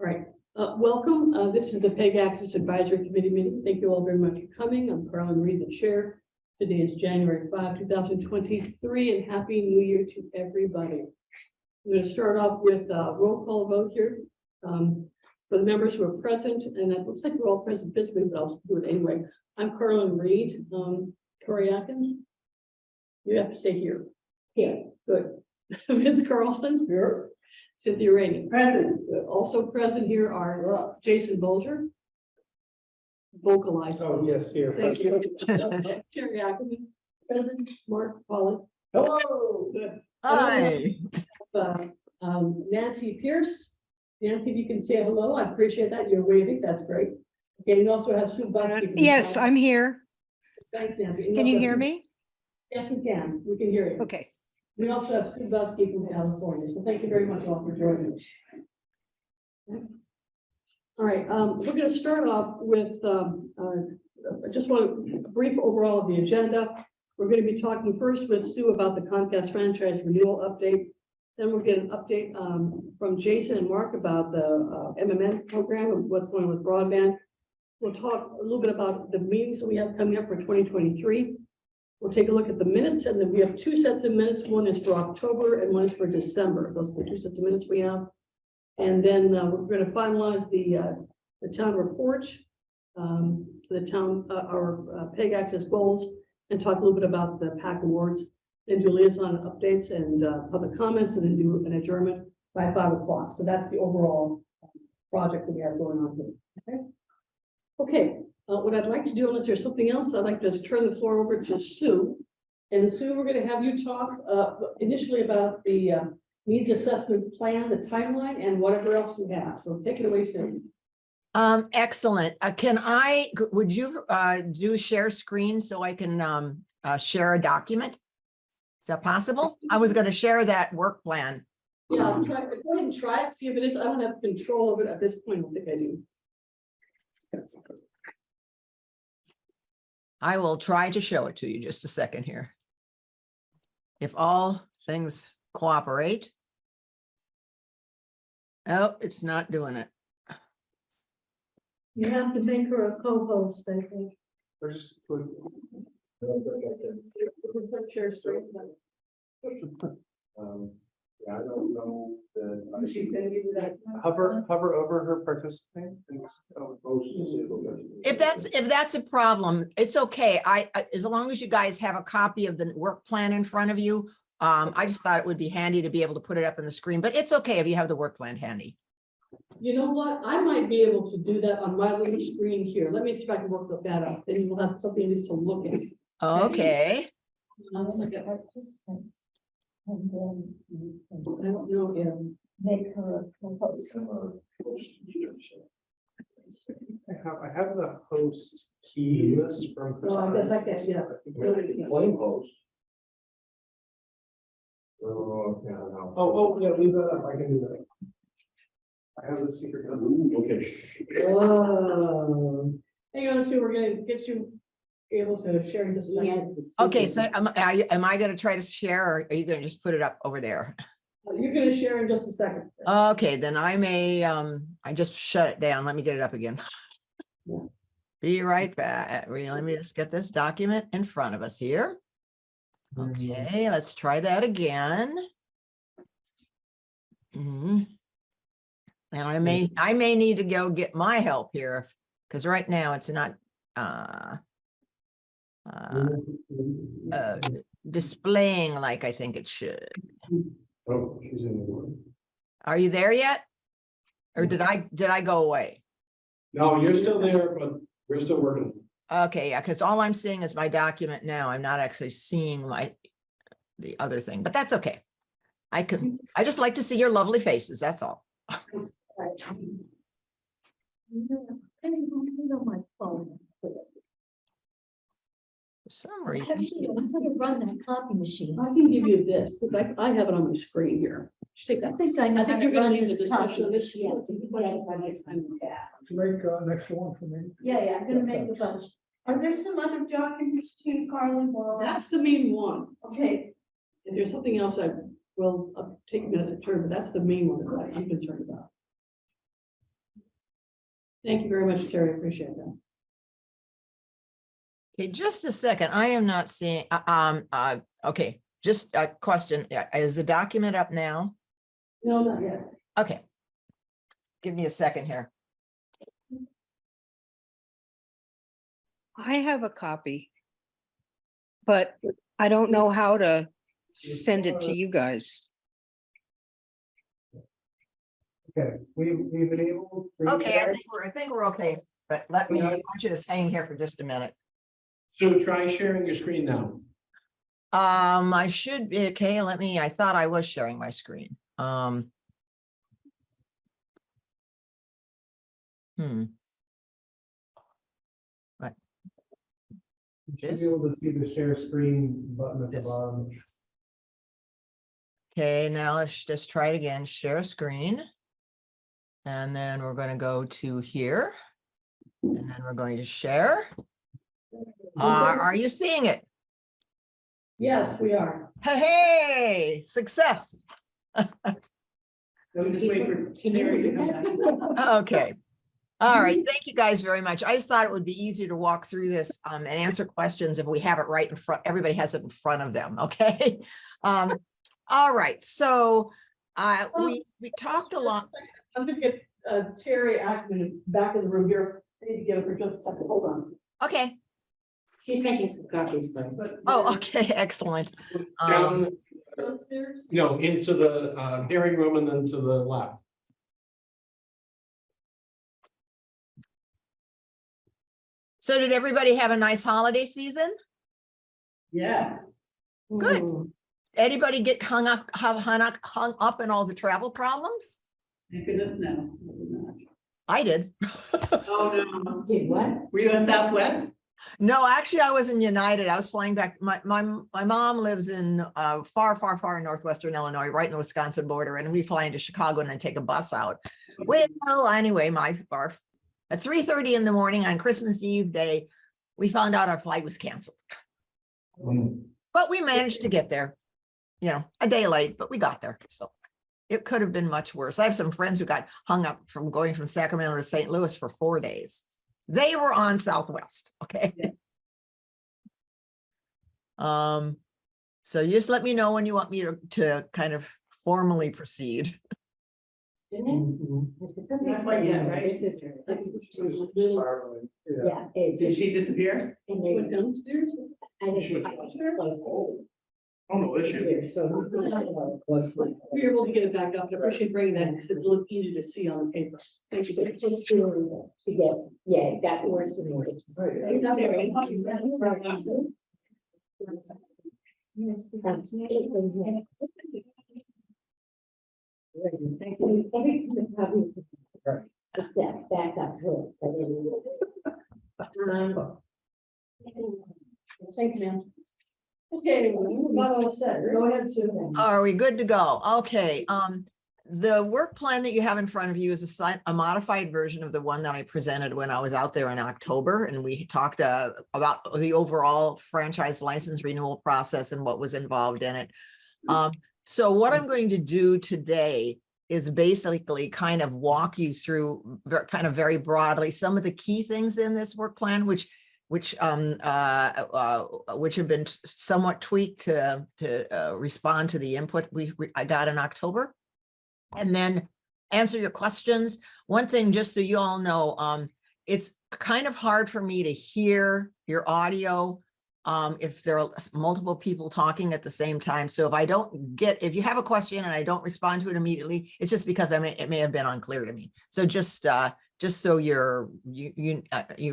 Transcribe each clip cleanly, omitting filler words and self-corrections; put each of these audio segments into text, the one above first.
right. Welcome. This is the PEG Access Advisory Committee meeting. Thank you all very much for coming. I'm Carolyn Reed, the chair. Today is January 5, 2023, and Happy New Year to everybody. I'm going to start off with a roll call vote here for the members who are present, and it looks like we're all present physically, but I'll do it anyway. I'm Carolyn Reed. Corey Atkins, you have to stay here. Yeah, good. Vince Carlson. Here. Cynthia Rainey. Present. Also present here are Jason Bolger. Vocalizer. Oh, yes, here. Thank you. Terry Ackerman. Present. Mark Pollock. Hello. Good. Hi. Nancy Pierce. Nancy, if you can say hello, I appreciate that. You're waving. That's great. Okay, we also have Sue Busky. Yes, I'm here. Thanks, Nancy. Can you hear me? Yes, we can. We can hear you. Okay. We also have Sue Busky from California. So thank you very much all for joining us. All right, we're going to start off with I just want a brief overall of the agenda. We're going to be talking first with Sue about the Comcast franchise renewal update. Then we'll get an update from Jason and Mark about the MMN program and what's going on with broadband. We'll talk a little bit about the meetings that we have coming up for 2023. We'll take a look at the minutes, and then we have two sets of minutes. One is for October and one is for December. Those are the two sets of minutes we have. And then we're going to finalize the town report, the town, our PEG access goals, and talk a little bit about the PAC awards, and do liaison updates and public comments, and then do an adjournment by 5 o'clock. So that's the overall project that we have going on here. Okay. What I'd like to do, unless there's something else, I'd like to turn the floor over to Sue. And Sue, we're going to have you talk initially about the needs assessment plan, the timeline, and whatever else you have. So take it away, Sue. Excellent. Would you do share screen so I can share a document? Is that possible? I was going to share that work plan. Yeah, go ahead and try it, see if it is. I don't have control of it at this point. I don't think I do. I will try to show it to you just a second here. If all things cooperate. Oh, it's not doing it. You have to make her a co-host, I think. Or just put. Share screen. Yeah, I don't know that. She's going to give you that. Hover over her participant. If that's a problem, it's okay. I as long as you guys have a copy of the work plan in front of you. I just thought it would be handy to be able to put it up on the screen, but it's okay if you have the work plan handy. You know what? I might be able to do that on my little screen here. Let me see if I can work that out. Then you will have something at least to look at. Okay. And then you I don't know if make her a proposal. I have the host key list from. well, I guess I can, yeah. Claim host. Oh, yeah, leave that up. I can do that. I have the secret. Okay. Hang on, Sue, we're gonna get you able to share in just a second. Okay, so am I going to try to share, or are you going to just put it up over there? You're gonna share in just a second. Okay, then I may, I just shut it down. Let me get it up again. Be right back. Let me just get this document in front of us here. Okay, let's try that again. And I may need to go get my help here, because right now it's not displaying like I think it should. Oh, she's in the room. Are you there yet? Or did I go away? No, you're still there, but we're still working. Okay, yeah, because all I'm seeing is my document now. I'm not actually seeing the other thing, but that's okay. I just like to see your lovely faces, that's all. My phone. For some reason. Actually, I'm gonna run that copy machine. I can give you this, because I have it on my screen here. Just take I that. think I know. I think how you're to run gonna use the this discussion copy. of this. Yeah. Make an extra one for me. Yeah, I'm gonna make a bunch. Are there some other documents too, Carly? That's the main one. Okay, If there's something else, I will take a minute to turn, but that's the main one that I'm concerned about. Thank you very much, Terry. I appreciate that. Okay, just a second. I am not seeing, okay, just a question. Is the document up now? No, not yet. Okay. Give me a second here. I have a copy, but I don't know how to send it to you guys. Okay, we've been able. Okay, I think we're okay, but let me, I want you to hang here for just a minute. So try sharing your screen now. I should be, okay, I thought I was sharing my screen. Right. You should This? be able to see the share screen button at the This. bottom. Okay, now let's just try it again, share screen. And then we're going to go to here. And then we're going to share. Are you seeing it? Yes, we are. Hey, success. Let me just wait for Terry to come back. Okay. All right. Thank you guys very much. I just thought it would be easier to walk through this and answer questions if we have it right in front. Everybody has it in front of them. Okay. All right. So we talked a lot. I'm gonna get Terry Ackman back in the room here. I need to get her for just a second. Hold on. Okay. She's making some copies, please. Oh, okay. Excellent. Down, Downstairs? no, into the hearing room and then to the left. So did everybody have a nice holiday season? Yes. Good. Mm, Anybody get hung up in all the travel problems? Thank goodness, no. I did. Oh, no. Did what? Were you in Southwest? No, actually, I was in United. I was flying back. My mom lives in far northwestern Illinois, right in the Wisconsin border, and we fly into Chicago and then take a bus out. Well, anyway, at 3:30 in the morning on Christmas Eve day, we found out our flight was canceled. But we managed to get there, a day late, but we got there. So it could have been much worse. I have some friends who got hung up from going from Sacramento to St. Louis for 4 days. They were on Southwest. Okay. So you just let me know when you want me to kind of formally proceed. Not quite yet, right? Yeah. Did she disappear? And She went there's, downstairs? I didn't. Oh, no, issue. We were able to get it back up. So I appreciate bringing that because it's a little easier to see on the paper. Thank you. Yes, yeah, it got worse and worse. It's that back up to Thank you, ma'am. Okay, not all set. Go ahead, Susan. Are we good to go? Okay. The work plan that you have in front of you is a modified version of the one that I presented when I was out there in October, and we talked about the overall franchise license renewal process and what was involved in it. So what I'm going to do today is basically kind of walk you through kind of very broadly some of the key things in this work plan, which have been somewhat tweaked to respond to the input I got in October, and then answer your questions. One thing, just so you all know, it's kind of hard for me to hear your audio if there are multiple people talking at the same time. So if you have a question and I don't respond to it immediately, it's just because it may have been unclear to me. So just so you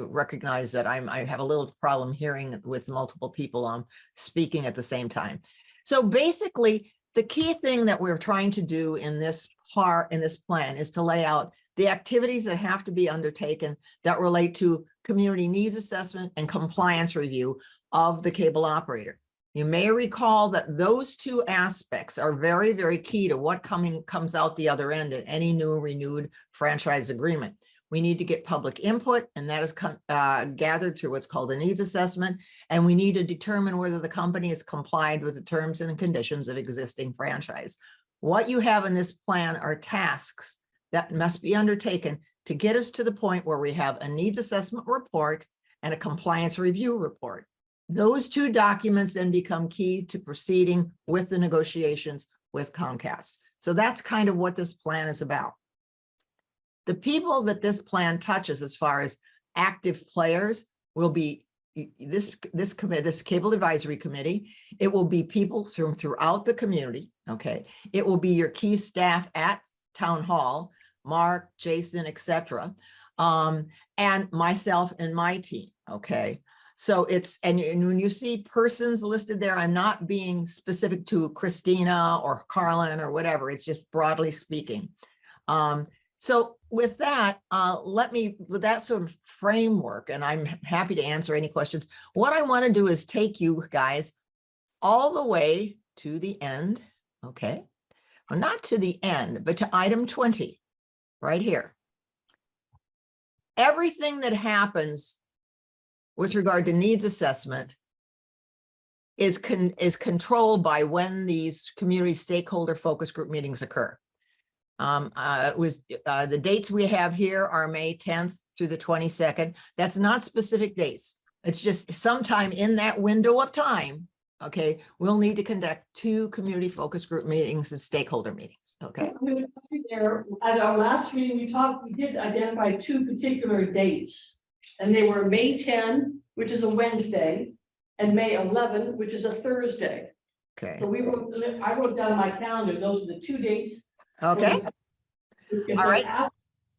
recognize that I have a little problem hearing with multiple people speaking at the same time. So basically, the key thing that we're trying to do in this plan is to lay out the activities that have to be undertaken that relate to community needs assessment and compliance review of the cable operator. You may recall that those two aspects are very, very key to what comes out the other end in any new or renewed franchise agreement. We need to get public input, and that is gathered through what's called a needs assessment. And we need to determine whether the company has complied with the terms and conditions of existing franchise. What you have in this plan are tasks that must be undertaken to get us to the point where we have a needs assessment report and a compliance review report. Those two documents then become key to proceeding with the negotiations with Comcast. So that's kind of what this plan is about. The people that this plan touches as far as active players will be this cable advisory committee. It will be people throughout the community. Okay. It will be your key staff at town hall, Mark, Jason, etc. And myself and my team. Okay. So it's, and when you see persons listed there, I'm not being specific to Christina or Carlin or whatever. It's just broadly speaking. So with that, with that sort of framework, and I'm happy to answer any questions. What I want to do is take you guys all the way to the end. Okay. Well, not to the end, but to item 20 right here. Everything that happens with regard to needs assessment is controlled by when these community stakeholder focus group meetings occur. The dates we have here are May 10th through the 22nd. That's not specific dates. It's just sometime in that window of time. Okay, we'll need to conduct 2 community focus group meetings and stakeholder meetings. Okay. There, at our last meeting, we did identify 2 particular dates, and they were May 10, which is a Wednesday, and May 11, which is a Thursday. Okay. So I wrote down my calendar. Those are the 2 dates. Okay. All right.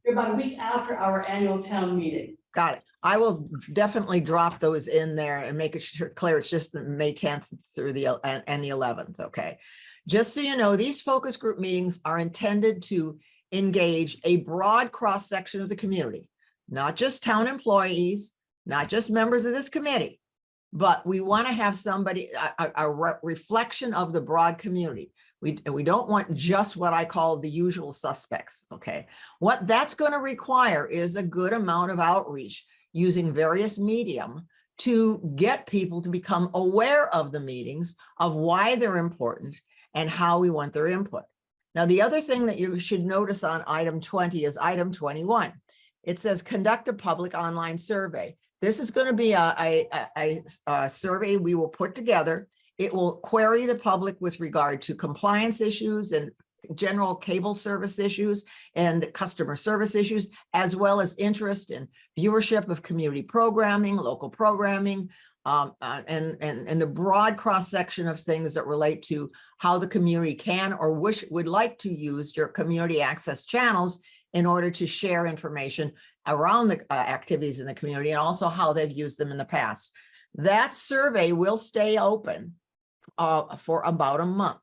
They're about a week after our annual town meeting. Got it. I will definitely drop those in there and make it clear it's just the May 10th through the and the 11th. Okay. Just so you know, these focus group meetings are intended to engage a broad cross section of the community, not just town employees, not just members of this committee, but we want to have somebody, a reflection of the broad community. We don't want just what I call the usual suspects. Okay. What that's going to require is a good amount of outreach using various medium to get people to become aware of the meetings, of why they're important and how we want their input. Now, the other thing that you should notice on item 20 is item 21. It says conduct a public online survey. This is going to be a survey we will put together. It will query the public with regard to compliance issues and general cable service issues and customer service issues, as well as interest in viewership of community programming, local programming, and the broad cross section of things that relate to how the community can or would like to use your community access channels in order to share information around the activities in the community and also how they've used them in the past. That survey will stay open for about a month.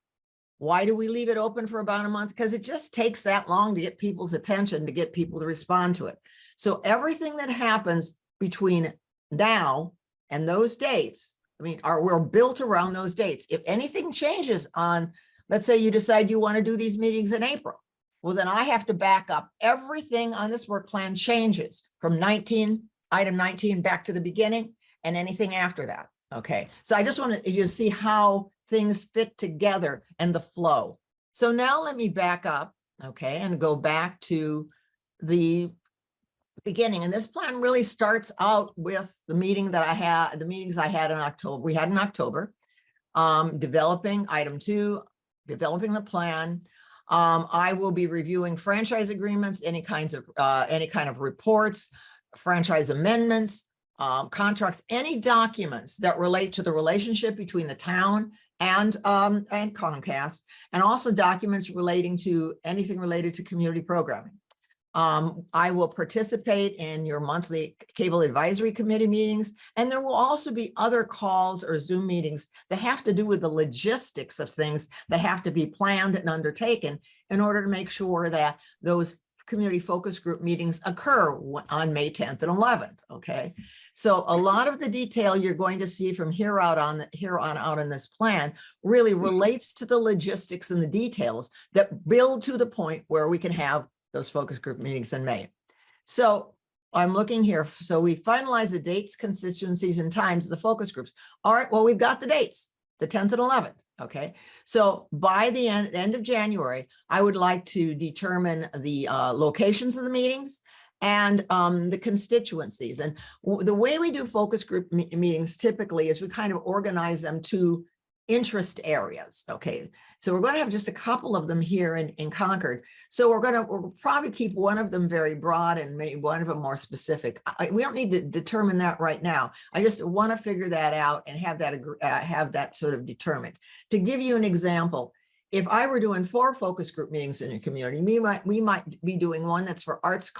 Why do we leave it open for about a month? Because it just takes that long to get people's attention, to get people to respond to it. So everything that happens between now and those dates, I mean, we're built around those dates. If anything changes on, let's say you decide you want to do these meetings in April, well, then I have to back up. Everything on this work plan changes from item 19 back to the beginning and anything after that. Okay, so I just want you to see how things fit together and the flow. So now let me back up, okay, and go back to the beginning. And this plan really starts out with the meeting that I had, the meetings I had in October. We had in October, developing item 2, developing the plan. I will be reviewing franchise agreements, any kind of reports, franchise amendments, contracts, any documents that relate to the relationship between the town and Comcast, and also documents relating to anything related to community programming. I will participate in your monthly cable advisory committee meetings, and there will also be other calls or Zoom meetings that have to do with the logistics of things that have to be planned and undertaken in order to make sure that those community focus group meetings occur on May 10th and 11th. Okay, so a lot of the detail you're going to see from here on out in this plan really relates to the logistics and the details that build to the point where we can have those focus group meetings in May. So I'm looking here. So we finalize the dates, constituencies, and times of the focus groups. All right, well, we've got the dates, the 10th and 11th. Okay, so by the end of January, I would like to determine the locations of the meetings and the constituencies. And the way we do focus group meetings typically is we kind of organize them to interest areas. Okay, so we're going to have just a couple of them here in Concord. So we'll probably keep one of them very broad and maybe one of them more specific. We don't need to determine that right now. I just want to figure that out and have that sort of determined. To give you an example, if I were doing 4 focus group meetings in your community, we might be doing one that's for arts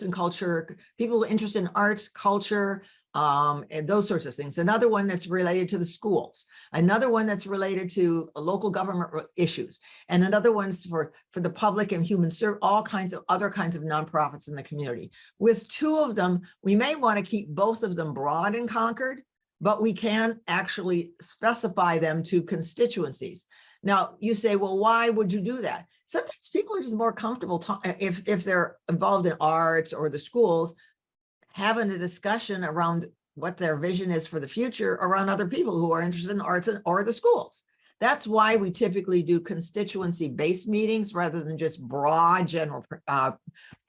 and culture, people interested in arts, culture, and those sorts of things. Another one that's related to the schools. Another one that's related to local government issues. And another one's for the public and human service, all kinds of other kinds of nonprofits in the community. With 2 of them, we may want to keep both of them broad in Concord, but we can actually specify them to constituencies. Now, you say, well, why would you do that? Sometimes people are just more comfortable if they're involved in arts or the schools, having a discussion around what their vision is for the future around other people who are interested in arts or the schools. That's why we typically do constituency-based meetings rather than just broad general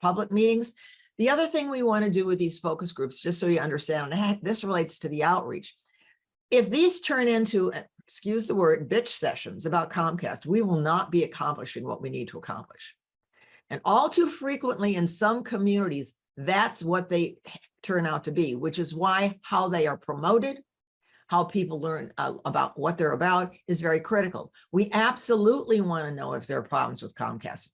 public meetings. The other thing we want to do with these focus groups, just so you understand, and this relates to the outreach, if these turn into, excuse the word, bitch sessions about Comcast, we will not be accomplishing what we need to accomplish. And all too frequently in some communities, that's what they turn out to be, which is why how they are promoted, how people learn about what they're about is very critical. We absolutely want to know if there are problems with Comcast.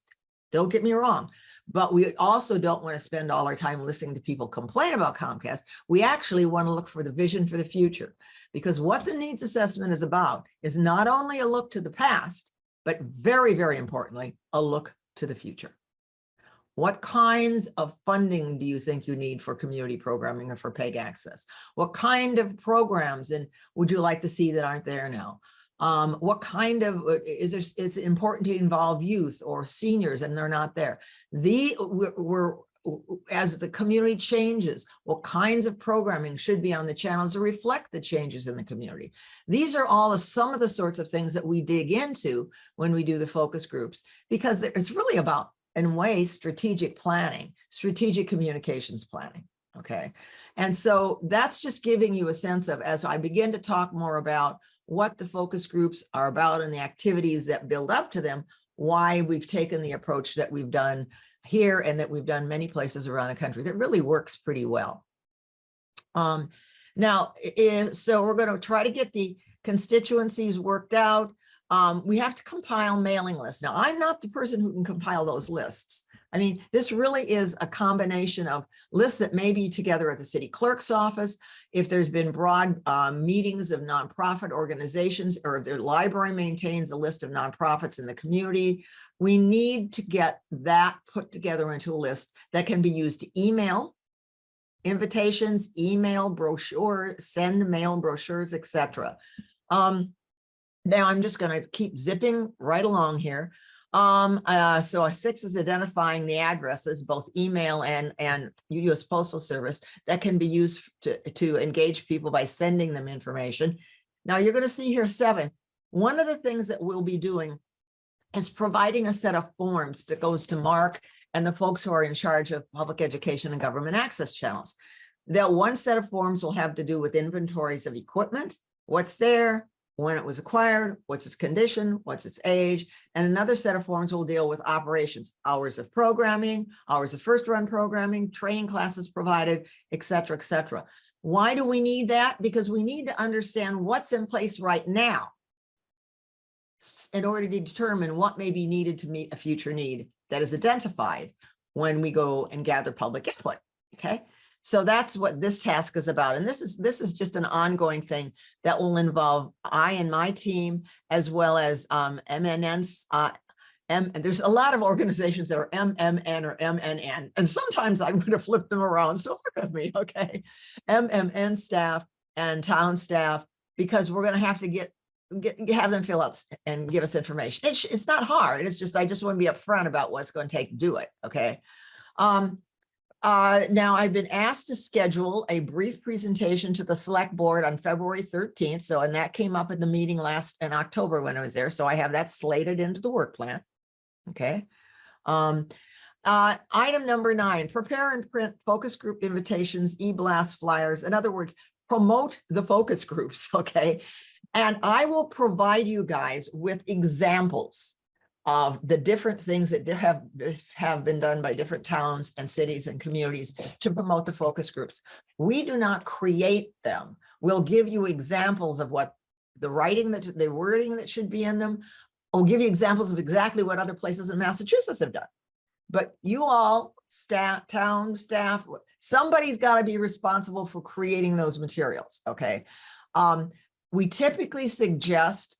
Don't get me wrong, but we also don't want to spend all our time listening to people complain about Comcast. We actually want to look for the vision for the future, because what the needs assessment is about is not only a look to the past, but very, very importantly, a look to the future. What kinds of funding do you think you need for community programming or for PEG access? What kind of programs would you like to see that aren't there now? What kind of, is it important to involve youth or seniors and they're not there? As the community changes, what kinds of programming should be on the channels to reflect the changes in the community? These are all some of the sorts of things that we dig into when we do the focus groups, because it's really about, in ways, strategic planning, strategic communications planning, okay? And so that's just giving you a sense of, as I begin to talk more about what the focus groups are about and the activities that build up to them, why we've taken the approach that we've done here and that we've done many places around the country that really works pretty well. Now, so we're going to try to get the constituencies worked out. We have to compile mailing lists. Now, I'm not the person who can compile those lists. I mean, this really is a combination of lists that may be together at the city clerk's office, if there's been broad meetings of nonprofit organizations, or if their library maintains a list of nonprofits in the community. We need to get that put together into a list that can be used to email invitations, email brochure, send mail brochures, etc. Now I'm just going to keep zipping right along here. So 6 is identifying the addresses, both email and U.S. Postal Service, that can be used to engage people by sending them information. Now you're going to see here 7. One of the things that we'll be doing is providing a set of forms that goes to Mark and the folks who are in charge of public education and government access channels. That one set of forms will have to do with inventories of equipment, what's there, when it was acquired, what's its condition, what's its age, and another set of forms will deal with operations, hours of programming, hours of first run programming, training classes provided, et cetera, et cetera. Why do we need that? Because we need to understand what's in place right now in order to determine what may be needed to meet a future need that is identified when we go and gather public input, okay? So that's what this task is about. And this is just an ongoing thing that will involve I and my team, as well as MNN's. There's a lot of organizations that are MMN or MNN, and sometimes I'm going to flip them around, so forgive me, okay? MMN staff and town staff, because we're going to have to have them fill out and give us information. It's not hard. It's just, I just want to be upfront about what's going to take to do it, okay? Now I've been asked to schedule a brief presentation to the select board on February 13th. So, and that came up at the meeting in October when I was there. So I have that slated into the work plan. Okay. Item number 9, prepare and print focus group invitations, e-blast flyers. In other words, promote the focus groups, okay? And I will provide you guys with examples of the different things that have been done by different towns and cities and communities to promote the focus groups. We do not create them. We'll give you examples of what the wording that should be in them. I'll give you examples of exactly what other places in Massachusetts have done. But you all, staff, town staff, somebody's got to be responsible for creating those materials, okay? We typically suggest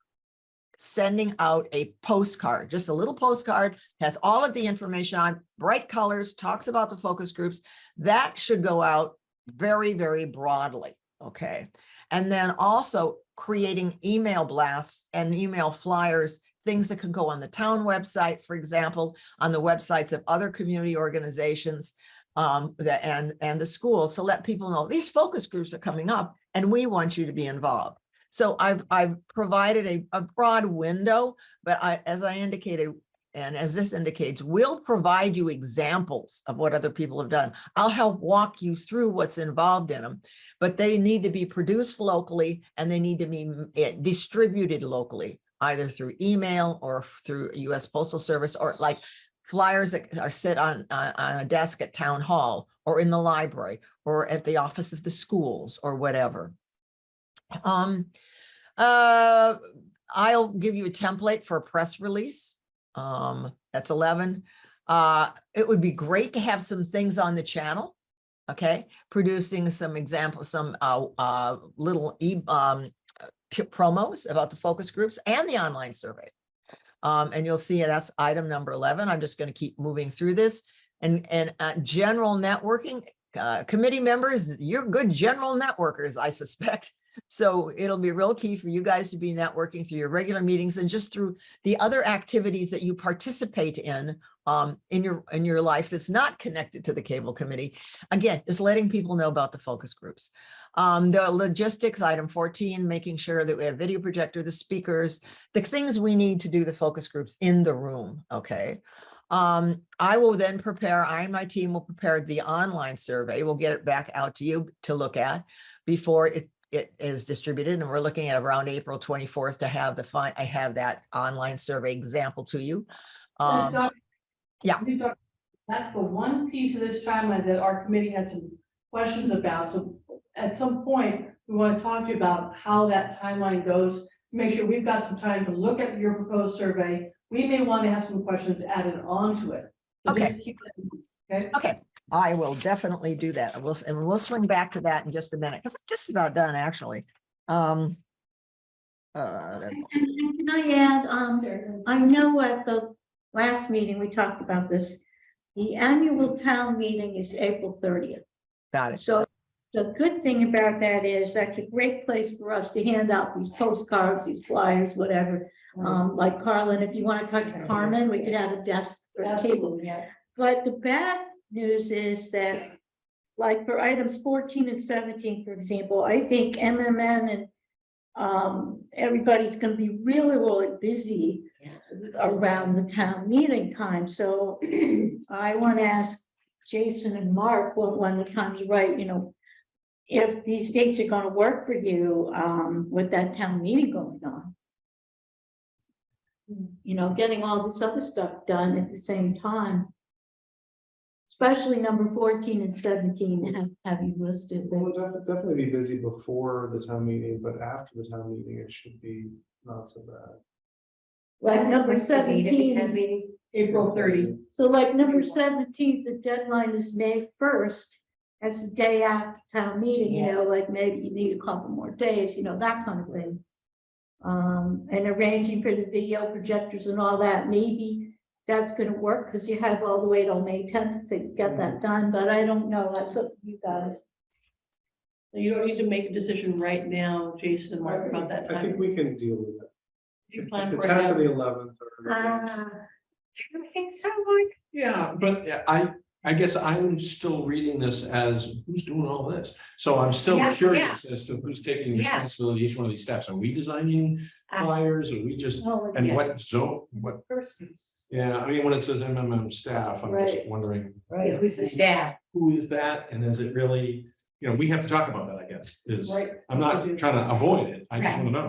sending out a postcard, just a little postcard, has all of the information on, bright colors, talks about the focus groups. That should go out very, very broadly, okay? And then also creating email blasts and email flyers, things that can go on the town website, for example, on the websites of other community organizations and the schools, to let people know these focus groups are coming up and we want you to be involved. So I've provided a broad window, but as I indicated, and as this indicates, we'll provide you examples of what other people have done. I'll help walk you through what's involved in them, but they need to be produced locally and they need to be distributed locally, either through email or through US Postal Service, or like flyers that are sit on a desk at town hall or in the library or at the office of the schools or whatever. I'll give you a template for a press release. That's 11. It would be great to have some things on the channel. Okay, producing some examples, some little promos about the focus groups and the online survey. And you'll see that's item number 11. I'm just going to keep moving through this. And general networking, committee members, you're good general networkers, I suspect. So it'll be real key for you guys to be networking through your regular meetings and just through the other activities that you participate in your life that's not connected to the cable committee. Again, just letting people know about the focus groups. The logistics, item 14, making sure that we have video projector, the speakers, the things we need to do the focus groups in the room, okay? I will then prepare, I and my team will prepare the online survey. We'll get it back out to you to look at before it is distributed, and we're looking at around April 24th to have I have that online survey example to you. Yeah. That's the one piece of this timeline that our committee had some questions about. So at some point, we want to talk to you about how that timeline goes. Make sure we've got some time to look at your proposed survey. We may want to have some questions added on to it. So Okay. just keep that, okay. Okay. I will definitely do that. And we'll swing back to that in just a minute, because I'm just about done, actually. And can I add, I know at the last meeting, we talked about this. The annual town meeting is April 30th. Got it. So the good thing about that is that's a great place for us to hand out these postcards, these flyers, whatever. Like Carlin, if you want to talk to Carmen, we could have a desk or a table. Absolutely, yeah. But the bad news is that, like for items 14 and 17, for example, I think MMN and everybody's going to be really, really busy around the town meeting time. So I want to ask Jason and Mark, when the time's right, you know, if these dates are going to work for you with that town meeting going on. You know, getting all this other stuff done at the same time. Especially number 14 and 17 have you listed there? We'll definitely be busy before the town meeting, but after the town meeting, it should be not so bad. Like number 17 is April 30. so like number 17, the deadline is May 1st. That's the day after town meeting, you know, like maybe you need a couple more days, you know, that kind of thing. And arranging for the video projectors and all that, maybe that's going to work because you have all the way till May 10th to get that done, but I don't know. That's up to you guys. So you don't need to make a decision right now, Jason and Mark, about that I think time. we can deal with it. If you plan The for 10th or it. the 11th. Do you think so, Mike? Yeah, but I guess I'm still reading this as who's doing all this? So I'm still Yeah, curious as to who's taking Yeah. responsibility, each one of these steps. Are we designing flyers? Are we just, Oh, and yeah. what zone, what? persons. Yeah, I mean, when it says MMM staff, I'm just Right. wondering, Yeah, who's the staff? who is that? And is it really, we have to talk about that, I guess, is, Right. I'm not trying to avoid it. I just Right. want to know.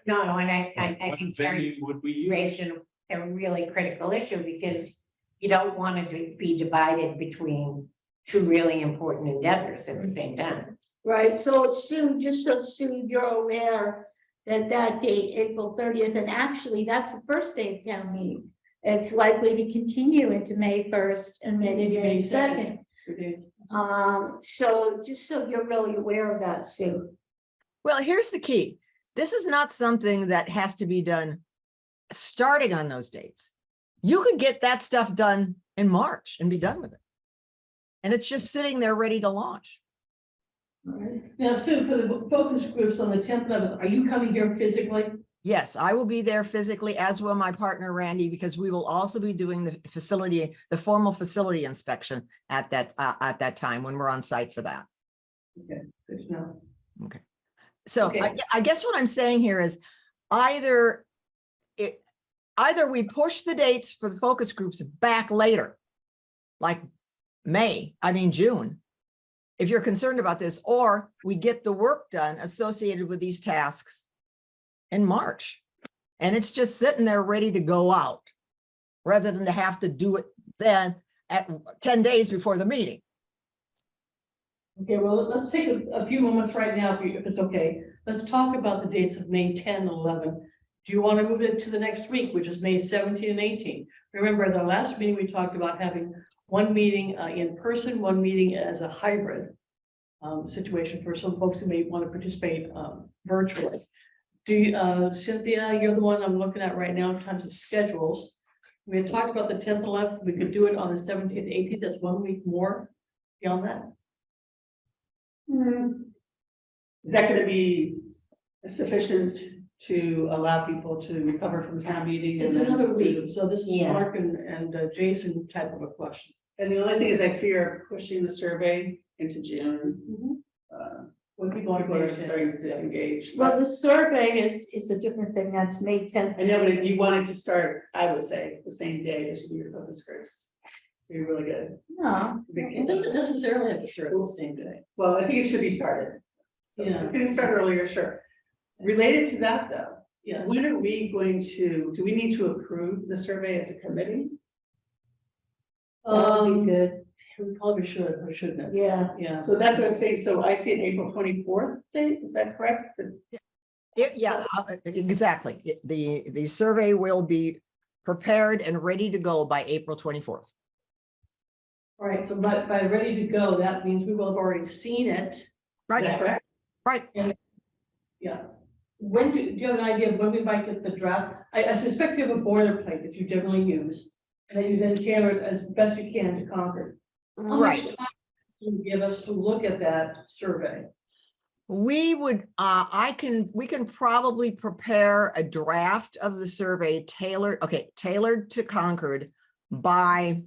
No, no, and I What think venue Terry would we use? raised a really critical issue because you don't want to be divided between two really important endeavors at the same time. Right, so Sue, just so Sue, you're aware that that date, April 30th, and actually that's the first day of town meeting. It's likely to continue into May 1st and maybe May 2nd. So just so you're really aware of that, Sue. Well, here's the key. This is not something that has to be done starting on those dates. You could get that stuff done in March and be done with it. And it's just sitting there ready to launch. All right. Now, Sue, for the focus groups on the 10th, 11th, are you coming here physically? Yes, I will be there physically, as will my partner Randy, because we will also be doing the formal facility inspection at that time when we're on site for that. Okay, good to know. Okay. So Okay. I guess what I'm saying here is either we push the dates for the focus groups back later, like June, if you're concerned about this, or we get the work done associated with these tasks in March. And it's just sitting there ready to go out rather than to have to do it then at 10 days before the meeting. Okay, well, let's take a few moments right now, if it's okay. Let's talk about the dates of May 10 and 11. Do you want to move it to the next week, which is May 17 and 18? Remember, at the last meeting, we talked about having one meeting in person, one meeting as a hybrid situation for some folks who may want to participate virtually. Do you, Cynthia, you're the one I'm looking at right now in terms of schedules. We had talked about the 10th and 11th. We could do it on the 17th, 18th. That's 1 week more beyond that. Is that gonna be sufficient to allow people to recover from town meeting? It's and then- another week, so this is Yeah. Mark and Jason type of a question. And the only thing is I fear pushing the survey into June. When people People are are starting to disengage. Well, the survey is a different thing. That's May 10th. I know, but if you wanted to start, I would say, the same day as your focus groups. So you're really good. No, It doesn't necessarily have to start on the same day. Well, I think it should be started. Yeah. If it can start earlier, sure. Related to that, though, Yeah. when are we going to, do we need to approve the survey as a committee? that would be good. We probably should, or shouldn't it? Yeah. Yeah. So that's what I'm saying. So I see an April 24th date, is that correct? Yeah, exactly. The survey will be prepared and ready to go by April 24th. All right, so by ready to go, that means we will have already seen it. Is that Right, correct? right. Yeah. When do you have an idea of when we might get the draft? I suspect you have a boilerplate that you generally use. And then you then tailor it as best you can to Concord. How much Right. time can you give us to look at that survey? We would, we can probably prepare a draft of the survey tailored to Concord by,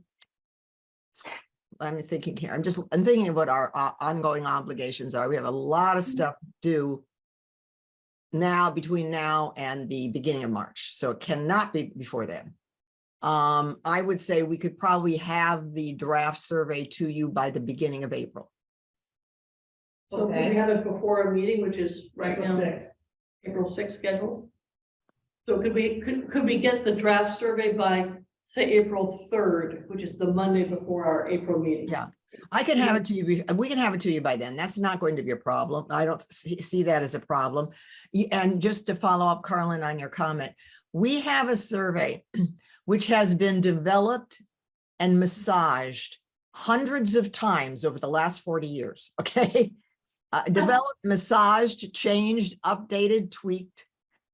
I'm thinking here, I'm thinking of what our ongoing obligations are. We have a lot of stuff due now, between now and the beginning of March. So it cannot be before then. I would say we could probably have the draft survey to you by the beginning of April. So could we have it before a meeting, which is right April now, 6th. April 6th scheduled? So could we get the draft survey by, say, April 3rd, which is the Monday before our April meeting? Yeah. I can have it to you, we can have it to you by then. That's not going to be a problem. I don't see that as a problem. And just to follow up, Carlin, on your comment, we have a survey which has been developed and massaged hundreds of times over the last 40 years, okay? Developed, massaged, changed, updated, tweaked,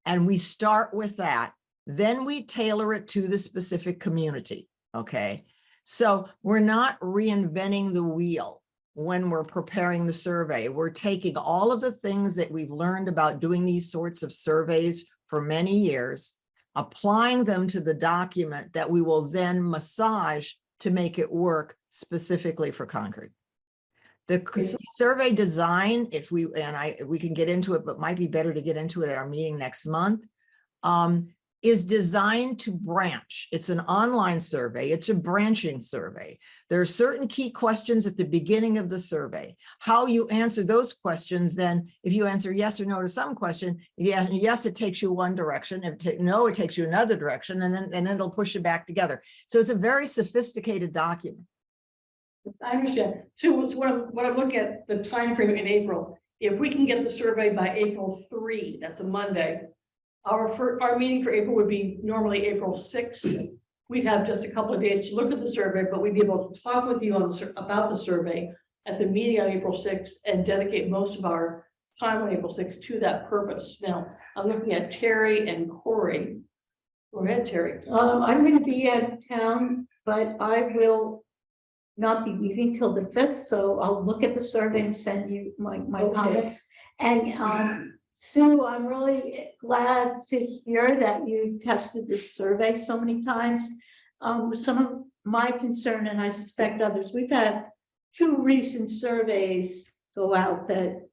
and we start with that. Then we tailor it to the specific community, okay? So we're not reinventing the wheel when we're preparing the survey. We're taking all of the things that we've learned about doing these sorts of surveys for many years, applying them to the document that we will then massage to make it work specifically for Concord. The survey design, if we, we can get into it, but might be better to get into it at our meeting next month, is designed to branch. It's an online survey. It's a branching survey. There are certain key questions at the beginning of the survey. How you answer those questions, then if you answer yes or no to some question, if you answer yes, it takes you one direction. If no, it takes you another direction, and then it'll push you back together. So it's a very sophisticated document. I understand. So what I'm looking at, the time frame in April, if we can get the survey by April 3, that's a Monday. Our meeting for April would be normally April 6th. We'd have just a couple of days to look at the survey, but we'd be able to talk with you about the survey at the meeting on April 6th and dedicate most of our time on April 6th to that purpose. Now, I'm looking at Terry and Corey. Go ahead, Terry. I'm gonna be out of town, but I will not be leaving till the 5th, so I'll look at the survey and send you my Okay. comments. And Sue, I'm really glad to hear that you tested this survey so many times. Some of my concern, and I suspect others, we've had 2 recent surveys go out that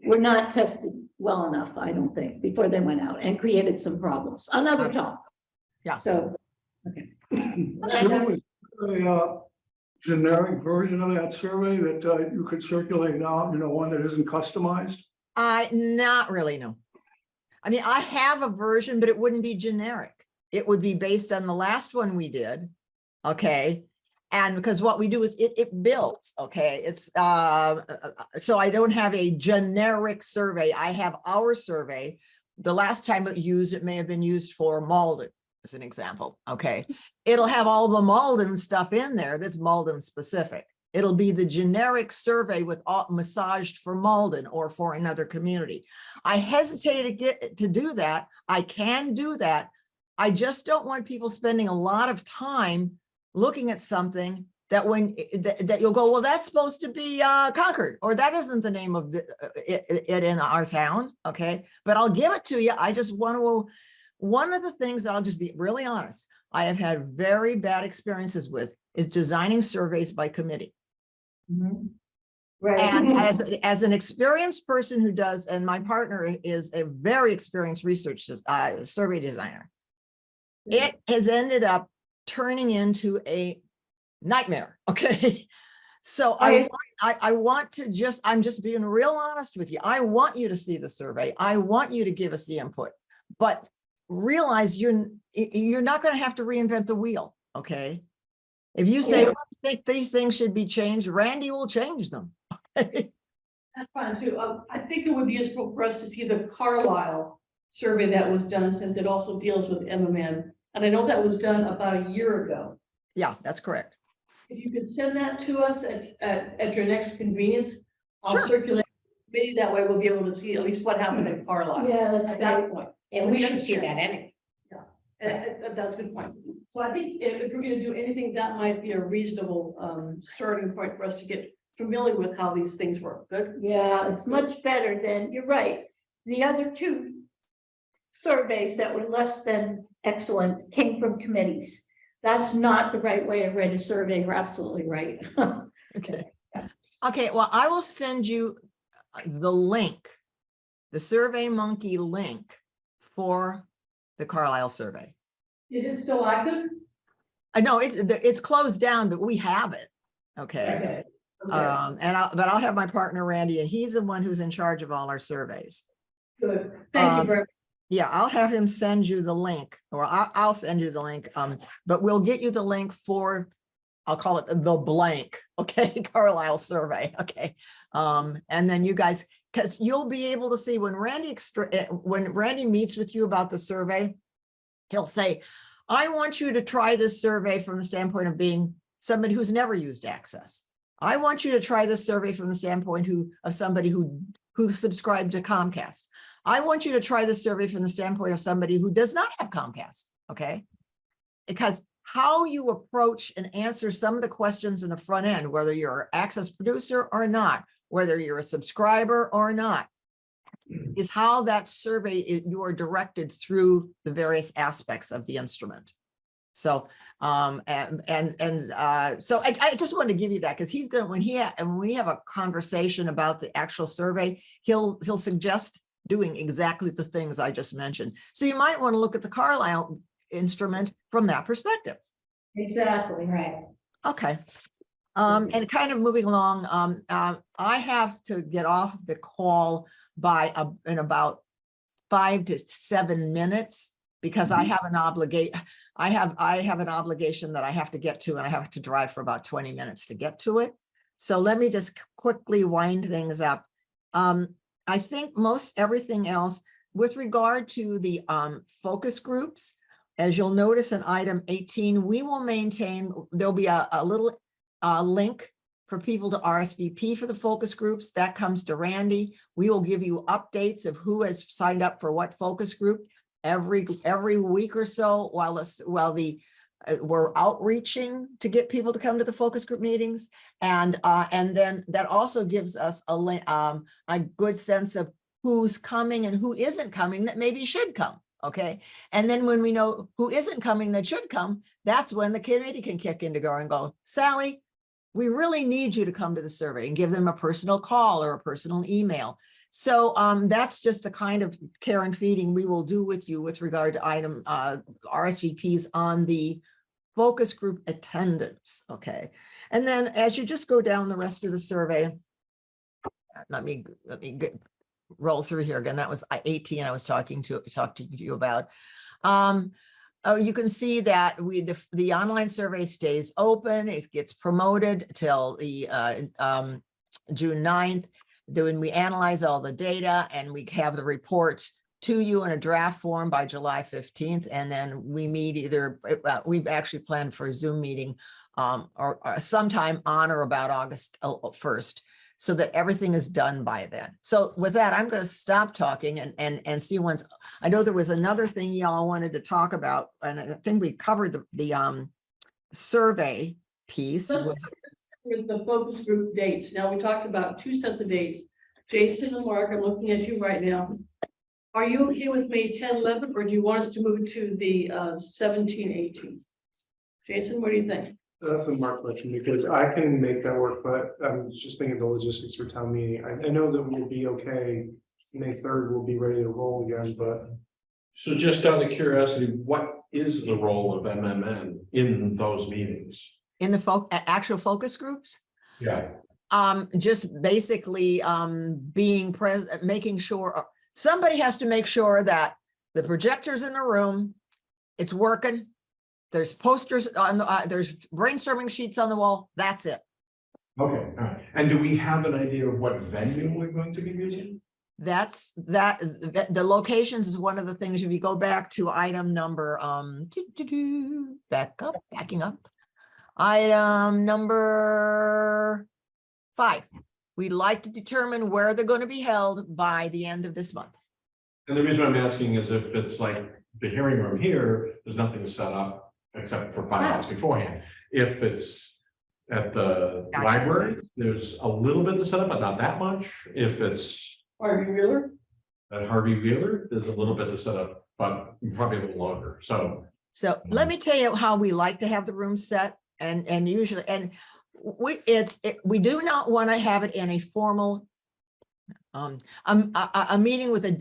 were not tested well enough, I don't think, before they went out, and created some problems. Another topic. Yeah. So, okay. So is a generic version of that survey that you could circulate out, one that isn't customized? Not really, no. I mean, I have a version, but it wouldn't be generic. It would be based on the last one we did. Okay. And because what we do is it builds. Okay. It's so I don't have a generic survey. I have our survey. The last time it may have been used for Malden, as an example. Okay. It'll have all the Malden stuff in there that's Malden specific. It'll be the generic survey with all massaged for Malden or for another community. I hesitate to do that. I can do that. I just don't want people spending a lot of time looking at something that that you'll go, well, that's supposed to be Concord, or that isn't the name of it in our town. Okay. But I'll give it to you. I just want to, one of the things that I'll just be really honest, I have had very bad experiences with is designing surveys by committee. Mm-hmm. Right. And as an experienced person who does, and my partner is a very experienced research survey designer, it has ended up turning into a nightmare. Okay. So I want to just, I'm just being real honest with you. I want you to see the survey. I want you to give us the input, but realize you're not going to have to reinvent the wheel. Okay. If you say, I think these things should be changed, Randy will change them. Okay? That's fine too. I think it would be useful for us to see the Carlisle survey that was done, since it also deals with MMN. And I know that was done about a year ago. Yeah, that's correct. If you could send that to us at your next convenience, I'll Sure. circulate. Maybe that way we'll be able to see at least what happened in Carlisle. Yeah, that's At that point. And we should see that anyway. That's a good point. So I think if we're going to do anything, that might be a reasonable starting point for us to get familiar with how these things work. Good. Yeah, it's much better than, you're right. The other 2 surveys that were less than excellent came from committees. That's not the right way to write a survey. You're absolutely right. Okay. Okay. Well, I will send you the link, the SurveyMonkey link for the Carlisle survey. Is it still active? I know it's closed down, but we have it. Okay. Okay. But I'll have my partner Randy, and he's the one who's in charge of all our surveys. Good. Thank you very much. Yeah, I'll have him send you the link, or I'll send you the link. But we'll get you the link for, I'll call it the blank, okay, Carlisle survey, okay. And then you guys, because you'll be able to see when Randy meets with you about the survey, he'll say, I want you to try this survey from the standpoint of being somebody who's never used Access. I want you to try this survey from the standpoint of somebody who subscribed to Comcast. I want you to try this survey from the standpoint of somebody who does not have Comcast, okay? Because how you approach and answer some of the questions in the front end, whether you're an Access producer or not, whether you're a subscriber or not, is how that survey you are directed through the various aspects of the instrument. So, so I just wanted to give you that because he's going, when we have a conversation about the actual survey, he'll suggest doing exactly the things I just mentioned. So you might want to look at the Carlisle instrument from that perspective. Exactly. Right. Okay. And kind of moving along, I have to get off the call in about 5 to 7 minutes because I have an obligation. I have an obligation that I have to get to, and I have to drive for about 20 minutes to get to it. So let me just quickly wind things up. I think most everything else with regard to the focus groups, as you'll notice in item 18, we will maintain, there'll be a little link for people to RSVP for the focus groups. That comes to Randy. We will give you updates of who has signed up for what focus group every week or so while we're outreaching to get people to come to the focus group meetings. And then that also gives us a good sense of who's coming and who isn't coming that maybe should come. Okay. And then when we know who isn't coming that should come, that's when the committee can kick into gear and go, Sally, we really need you to come to the survey, and give them a personal call or a personal email. So that's just the kind of care and feeding we will do with you with regard to item RSVPs on the focus group attendance. Okay. And then as you just go down the rest of the survey, let me roll through here again. That was 18 I was talking to you about. Oh, you can see that the online survey stays open. It gets promoted till the June 9th. Then we analyze all the data and we have the reports to you in a draft form by July 15th. And then we meet we've actually planned for a Zoom meeting or sometime on or about August 1st. So that everything is done by then. So with that, I'm going to stop talking and see once. I know there was another thing y'all wanted to talk about, and I think we covered the survey piece. Let's start with the focus group dates. Now, we talked about 2 sets of dates. Jason and Mark, I'm looking at you right now. Are you okay with May 10, 11, or do you want us to move to the 17, 18? Jason, what do you think? That's a Mark question, because I can make that work, but I'm just thinking the logistics for town meeting. I know that we'll be okay. May 3rd, we'll be ready to roll again, but. So just out of curiosity, what is the role of MMN in those meetings? In the actual focus groups? Yeah. Just basically being present, making sure somebody has to make sure that the projector's in the room, it's working. There's posters on there's brainstorming sheets on the wall. That's it. Okay, all right. And do we have an idea of what venue we're going to be using? The locations is one of the things. If you go back to item number backing up, item number 5. We'd like to determine where they're going to be held by the end of this month. And the reason I'm asking is if it's like the hearing room here, there's nothing set up except for 5 hours beforehand. If it's at the Gotcha. library, there's a little bit to set up, but not that much. If it's Harvey Wheeler? at Harvey Wheeler, there's a little bit to set up, but probably a little longer. So Let me tell you how we like to have the room set, and usually, and we do not want to have it in a formal a meeting with a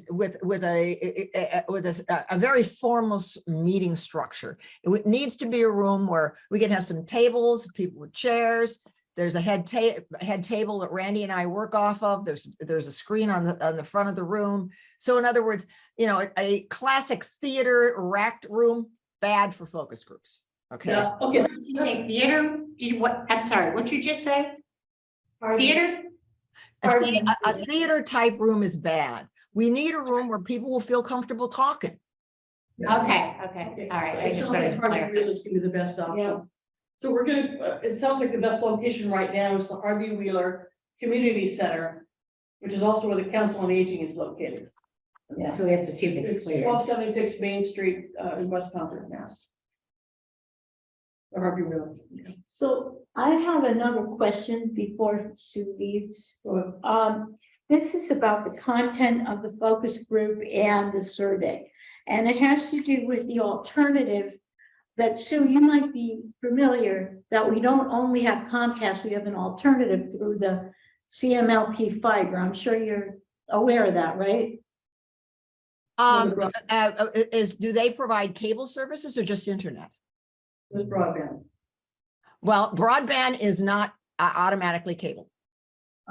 very formal meeting structure. It needs to be a room where we can have some tables, people with chairs. There's a head table that Randy and I work off of. There's a screen on the front of the room. So in other words, a classic theater racked room, bad for focus groups. Okay. Yeah, okay. Okay, theater, I'm sorry, what'd you just say? Theater? A theater type room is bad. We need a room where people will feel comfortable talking. Okay, all right. I It just sounds wanted like to Harvey clarify. Wheeler is going to be the best Yeah. option. So we're going to, it sounds like the best location right now is the Harvey Wheeler Community Center, which is also where the Council on Aging is located. Yeah, so we have to see if it's It's clear. 1276 Main Street in West Concord, Mass. The Harvey Wheeler. Yeah. So I have another question before Sue leaves. Go ahead. This is about the content of the focus group and the survey. And it has to do with the alternative that Sue, you might be familiar, that we don't only have Comcast, we have an alternative through the CMLP fiber. I'm sure you're aware of that, right? Do they provide cable services or just internet? With broadband. Well, broadband is not automatically cable.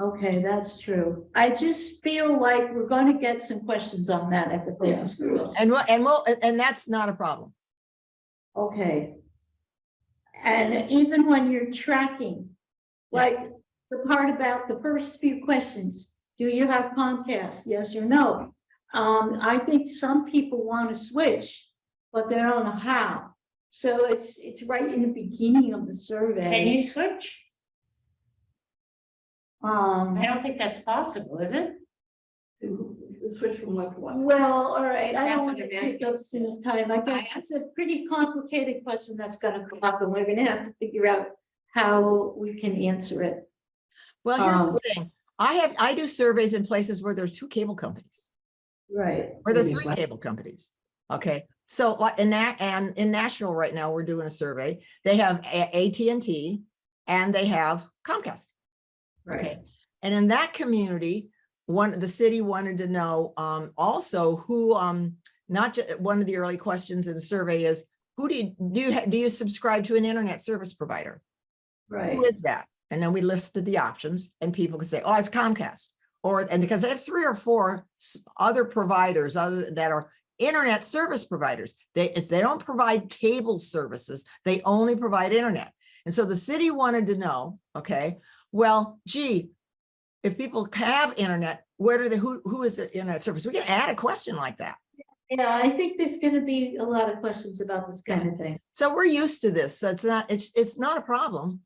Okay, that's true. I just feel like we're going to get some questions on that at the focus groups. And that's not a problem. Okay. And even when you're tracking, like the part about the first few questions, do you have Comcast? Yes or no? I think some people want to switch, but they don't know how. So it's right in the beginning of the survey. Can you switch? Um, I don't think that's possible, is it? Switch from what to what? well, all right, I That's don't what want to I'm take up Sue's time. I guess it's a pretty complicated question that's gonna come up, and we're gonna have to figure out how we can answer it. Well, here's the thing. I do surveys in places where there's 2 cable companies, Right. or there's 3 cable companies. Okay, so like in Nashville right now, we're doing a survey. They have AT&T and they have Comcast. Okay, and in that community, the city wanted to know also who not just one of the early questions in the survey is who do you subscribe to an internet service provider? Right. Who is that? And then we listed the options, and people could say, "Oh, it's Comcast," and because they have 3 or 4 other providers that are internet service providers. They don't provide cable services; they only provide internet. And so the city wanted to know, okay, well, gee, if people have internet, who is the internet service? We can add a question like that. Yeah, I think there's gonna be a lot of questions about this kind of thing. So we're used to this. So it's not a problem.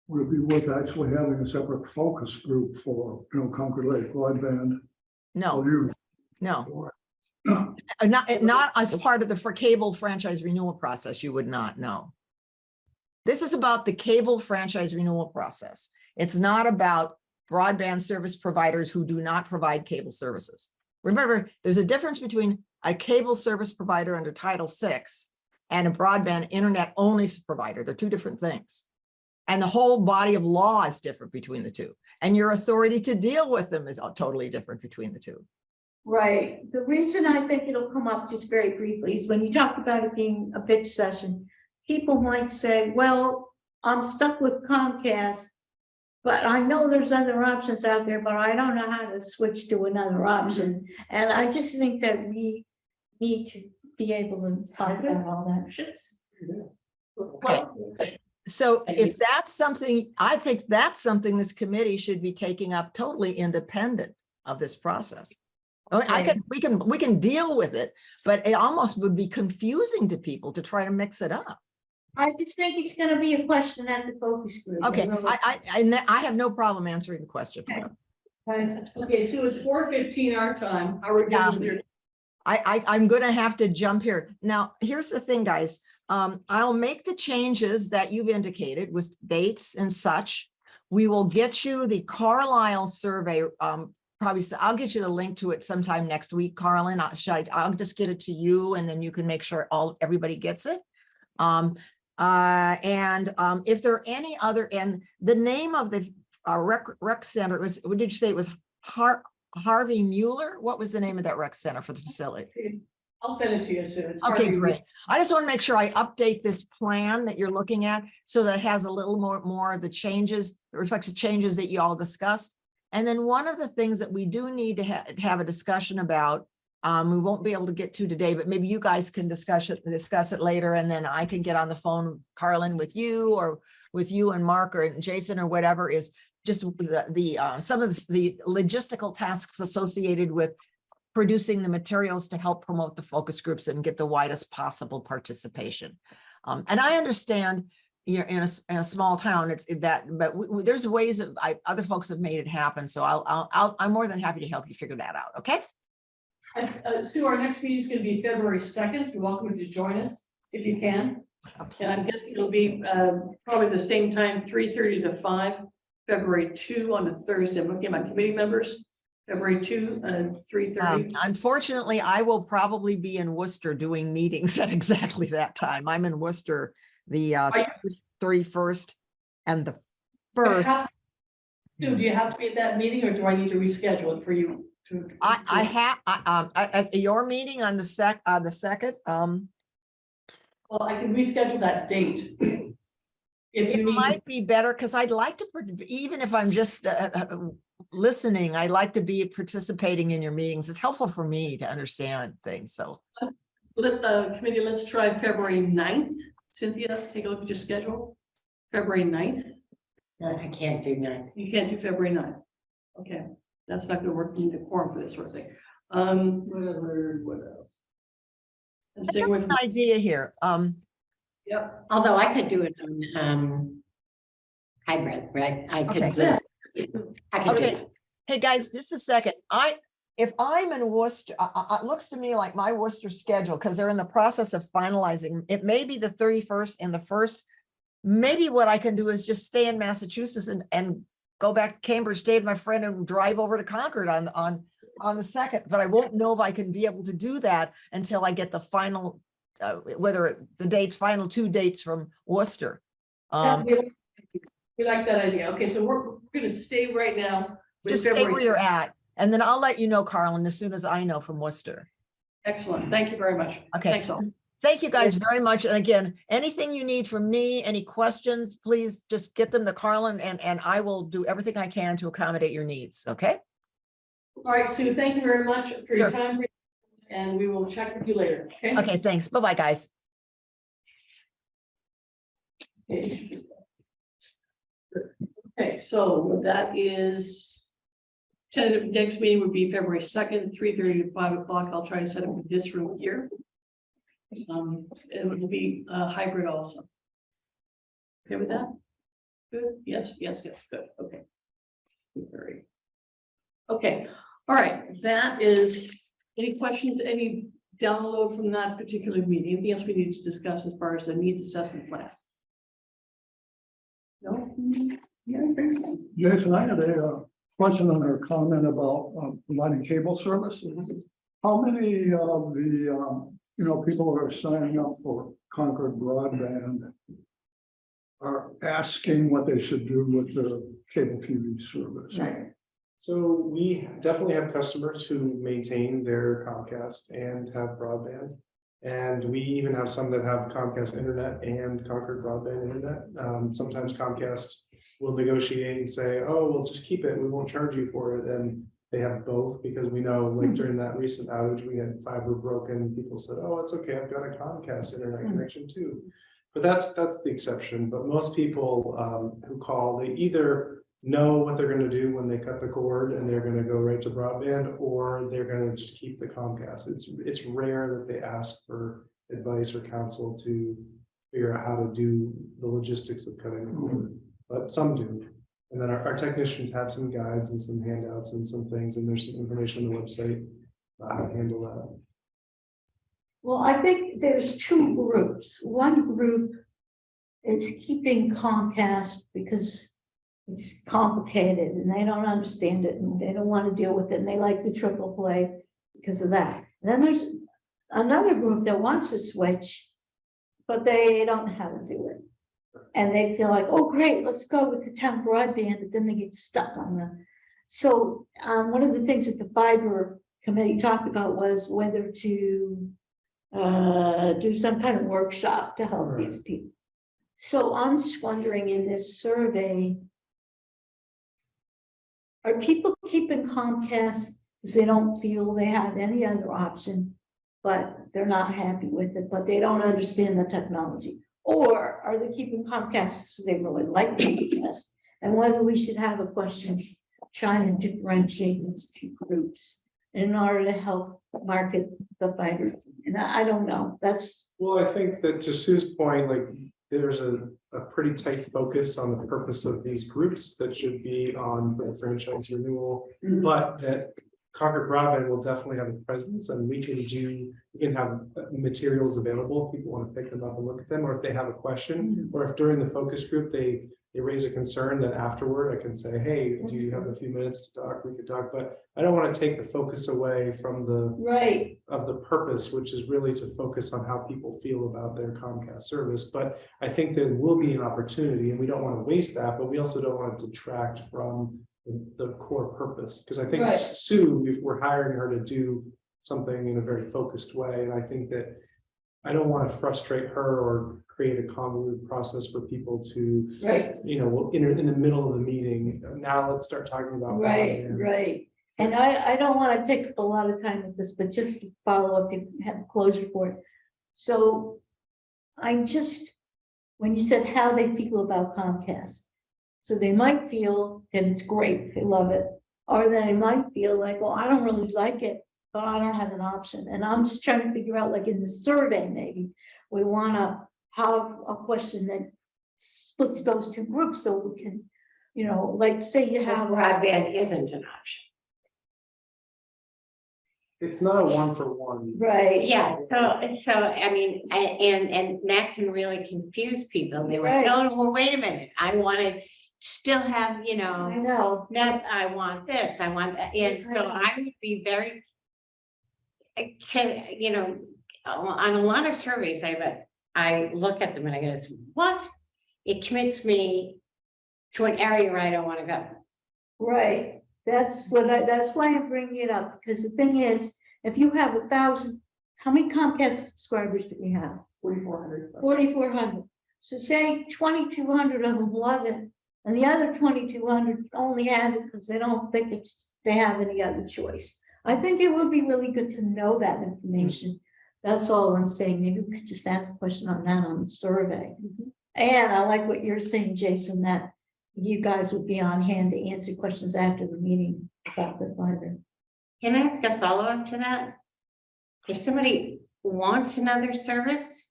Would it be worth actually having a separate focus group for, Concord Lake broadband? No, Or you- no. Not as part of the cable franchise renewal process, you would not know. This is about the cable franchise renewal process. It's not about broadband service providers who do not provide cable services. Remember, there's a difference between a cable service provider under Title VI and a broadband internet only provider. They're 2 different things. And the whole body of law is different between the 2. And your authority to deal with them is totally different between the 2. Right. The reason I think it'll come up just very briefly is when you talked about it being a pitch session, people might say, well, I'm stuck with Comcast, but I know there's other options out there, but I don't know how to switch to another option. And I just think that we need to be able to talk about all that. Okay. So if that's something, I think that's something this committee should be taking up totally independent of this process. We can deal with it, but it almost would be confusing to people to try to mix it up. I just think it's gonna be a question at the focus group. Okay, I have no problem answering the question. Okay, so it's 4:15 our time. How are we doing here? I'm gonna have to jump here. Now, here's the thing, guys. I'll make the changes that you've indicated with dates and such. We will get you the Carlisle survey. Probably, I'll get you the link to it sometime next week, Carlin. I'll just get it to you, and then you can make sure everybody gets it. If there are any other, and the name of the rec center was, what did you say? It was Harvey Mueller? What was the name of that rec center for the facility? I'll send it to you soon. It's Okay, Harvey. great. I just want to make sure I update this plan that you're looking at so that it has a little more of the changes, reflects the changes that you all discussed. And then one of the things that we do need to have a discussion about, we won't be able to get to today, but maybe you guys can discuss it later, and then I can get on the phone, Carlin, with you, or with you and Mark or Jason or whatever, is just some of the logistical tasks associated with producing the materials to help promote the focus groups and get the widest possible participation. And I understand you're in a small town, but there's ways of other folks have made it happen. So I'm more than happy to help you figure that out. Okay. Sue, our next meeting is going to be February 2nd. You're welcome to join us if you can. Okay. And I'm guessing it'll be probably the same time, 3:30 to 5, February 2 on a Thursday. I'm looking at my committee members. February 2, 3:30. Unfortunately, I will probably be in Worcester doing meetings at exactly that time. I'm in Worcester, the Are you- 31st and the Do you 1st. have- Sue, do you have to be at that meeting, or do I need to reschedule it for you? I have, at your meeting on the second, Well, I can reschedule that date. If it you need, might be better, because I'd like to, even if I'm just listening, I'd like to be participating in your meetings. It's helpful for me to understand things, so. let the committee, let's try February 9th. Cynthia, take a look at your schedule. February 9th. I can't do that. You can't do February 9th. Okay, that's not gonna work. You need a quorum for this sort of thing. What else? I'm staying away An from, idea here, yep. Although I could do it on, hybrid, right? I could Okay. Zoom. I could do Okay. that. hey, guys, just a second. If I'm in Worcester, it looks to me like my Worcester schedule, because they're in the process of finalizing, it may be the 31st and the 1st. Maybe what I can do is just stay in Massachusetts and go back to Cambridge, stay with my friend and drive over to Concord on the 2nd, but I won't know if I can be able to do that until I get the final, the final 2 dates from Worcester. We like that idea. Okay, so we're gonna stay right now. with Just stay February. where you're at, and then I'll let you know, Carlin, as soon as I know from Worcester. Excellent. Thank you very much. Okay. Thanks all. Thank you guys very much. And again, anything you need from me, any questions, please just get them to Carlin, and I will do everything I can to accommodate your needs. Okay? All right, Sue, thank you very much for your Sure. time, and we will check with you later. Okay. Okay, thanks. Bye-bye, guys. Okay, so that is tentative. Next meeting would be February 2nd, 3:30 to 5 o'clock. I'll try to set up this room here. And it will be hybrid also. Okay with that? Good. Yes, good. Okay. Very. Okay, all right. That is, any questions, any download from that particular meeting? Anything else we need to discuss as far as the needs assessment plan? No? Yeah, I think so. Jason, I had a question on her comment about providing cable service. How many of the, people who are signing up for Concord broadband are asking what they should do with the cable TV service? So we definitely have customers who maintain their Comcast and have broadband. And we even have some that have Comcast internet and Concord broadband internet. Sometimes Comcast will negotiate and say, oh, we'll just keep it. We won't charge you for it. And they have both, because we know, like during that recent outage, we had fiber broken. People said, oh, it's okay, I've got a Comcast internet connection too. But that's the exception. But most people who call, they either know what they're going to do when they cut the cord and they're going to go right to broadband, or they're going to just keep the Comcast. It's rare that they ask for advice or counsel to figure out how to do the logistics of cutting the cord, but some do. And then our technicians have some guides and some handouts and some things, and there's some information on the website about how to handle that. Well, I think there's 2 groups. One group is keeping Comcast because it's complicated and they don't understand it and they don't want to deal with it, and they like the triple play because of that. And then there's another group that wants to switch, but they don't know how to do it. And they feel like, oh, great, let's go with the town broadband, but then they get stuck on the. So one of the things that the fiber committee talked about was whether to do some kind of workshop to help these people. So I'm just wondering, in this survey, are people keeping Comcast because they don't feel they have any other option, but they're not happy with it, but they don't understand the technology? Or are they keeping Comcast because they really like Comcast? And whether we should have a question trying to differentiate those 2 groups in order to help market the fiber. And I don't know, that's. Well, I think that to Sue's point, like there's a pretty tight focus on the purpose of these groups that should be on the franchise renewal, but that Concord broadband will definitely have a presence, and we can have materials available if people want to pick them up and look at them, or if they have a question, or if during the focus group they they raise a concern, then afterward I can say, hey, do you have a few minutes to talk? We could talk, but I don't want to take the focus away from Right, the purpose, which is really to focus on how people feel about their Comcast service. But I think there will be an opportunity, and we don't want to waste that, but we also don't want to detract from the core purpose. Because I think Right. Sue, we're hiring her to do something in a very focused way. And I think that I don't want to frustrate her or create a convoluted process for people to, right, in the middle of the meeting, now let's start talking about. right, broadband. right. And I don't want to take up a lot of time with this, but just to follow up, to have a closure for it. So I'm just, when you said how they feel about Comcast, so they might feel that it's great, they love it, or they might feel like, well, I don't really like it, but I don't have an option. And I'm just trying to figure out, like in the survey, maybe we want to have a question that splits those two groups so we can, like say you have. Broadband isn't an option. It's not a one for one. Right. Yeah, so I mean, and that can really confuse people. They were, Right. no, well, wait a minute, I want to still have, I know. not, I want this, I want that. And so I would be very, on a lot of surveys, I look at them and I go, what? It commits me to an area where I don't want to go. Right. That's why I'm bringing it up, because the thing is, if you have 1,000, how many Comcast subscribers do we have? 4,400. 4,400. So say 2,200 of them love it, and the other 2,200 only have it because they don't think they have any other choice. I think it would be really good to know that information. That's all I'm saying. Maybe we could just ask a question on that on the survey. And I like what you're saying, Jason, that you guys would be on hand to answer questions after the meeting about the fiber. Can I ask a follow-up to that? If somebody wants another service,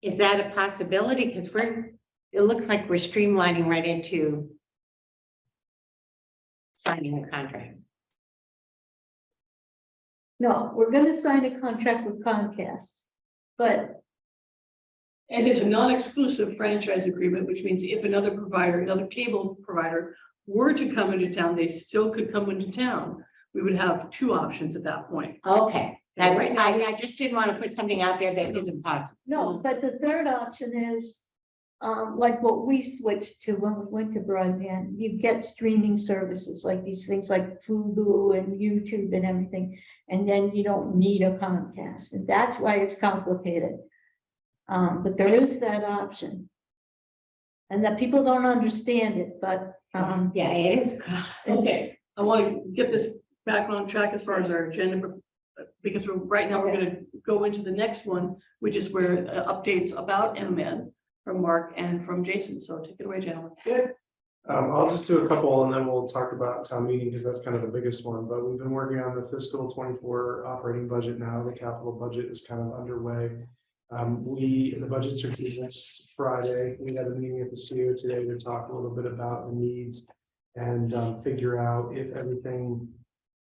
is that a possibility? Because it looks like we're streamlining right into signing a contract. No, we're gonna sign a contract with Comcast, but And it's a non-exclusive franchise agreement, which means if another provider, another cable provider were to come into town, they still could come into town. We would have two options at that point. Okay, I just didn't want to put something out there that isn't possible. no, but the third option is, like what we switched to when we went to broadband, you get streaming services like these things like Hulu and YouTube and everything, and then you don't need a Comcast, and that's why it's complicated. But there is that option. And that people don't understand it, but, Yeah, it is. Okay, I want to get this back on track as far as our agenda, because right now we're going to go into the next one, which is where updates about MN from Mark and from Jason. So take it away, gentlemen. Good. I'll just do a couple and then we'll talk about town meeting because that's kind of the biggest one, but we've been working on the fiscal 24 operating budget now. The capital budget is kind of underway. The budgets are due next Friday. We had a meeting at the studio today to talk a little bit about the needs and figure out if everything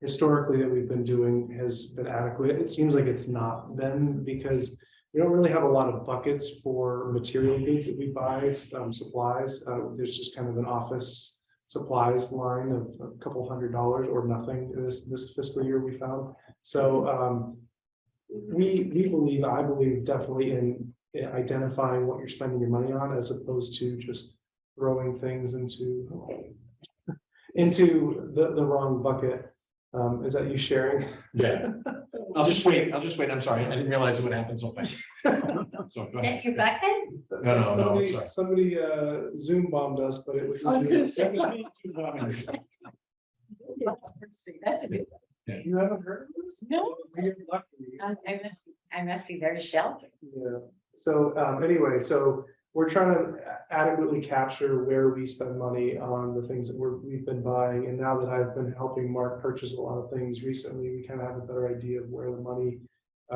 historically that we've been doing has been adequate. It seems like it's not been because we don't really have a lot of buckets for material goods that we buy, supplies. There's just kind of an office supplies line of a couple $100 or nothing this fiscal year we found. So I believe definitely in identifying what you're spending your money on as opposed to just throwing things into the wrong bucket. Is that you sharing? Yeah. I'll just wait. I'm sorry. I didn't realize it would happen so fast. So go ahead. You're back then? No, sorry. Somebody Zoom bombed us, but it was. I was gonna say, That's a good. You haven't heard of this? No. You're lucky. I must be very sheltered. Yeah, so anyway, so we're trying to adequately capture where we spend money on the things that we've been buying. And now that I've been helping Mark purchase a lot of things recently, we kind of have a better idea of where the money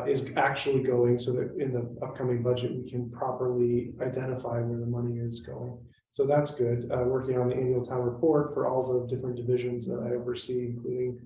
is actually going so that in the upcoming budget, we can properly identify where the money is going. So that's good. Working on the annual town report for all the different divisions that I oversee, including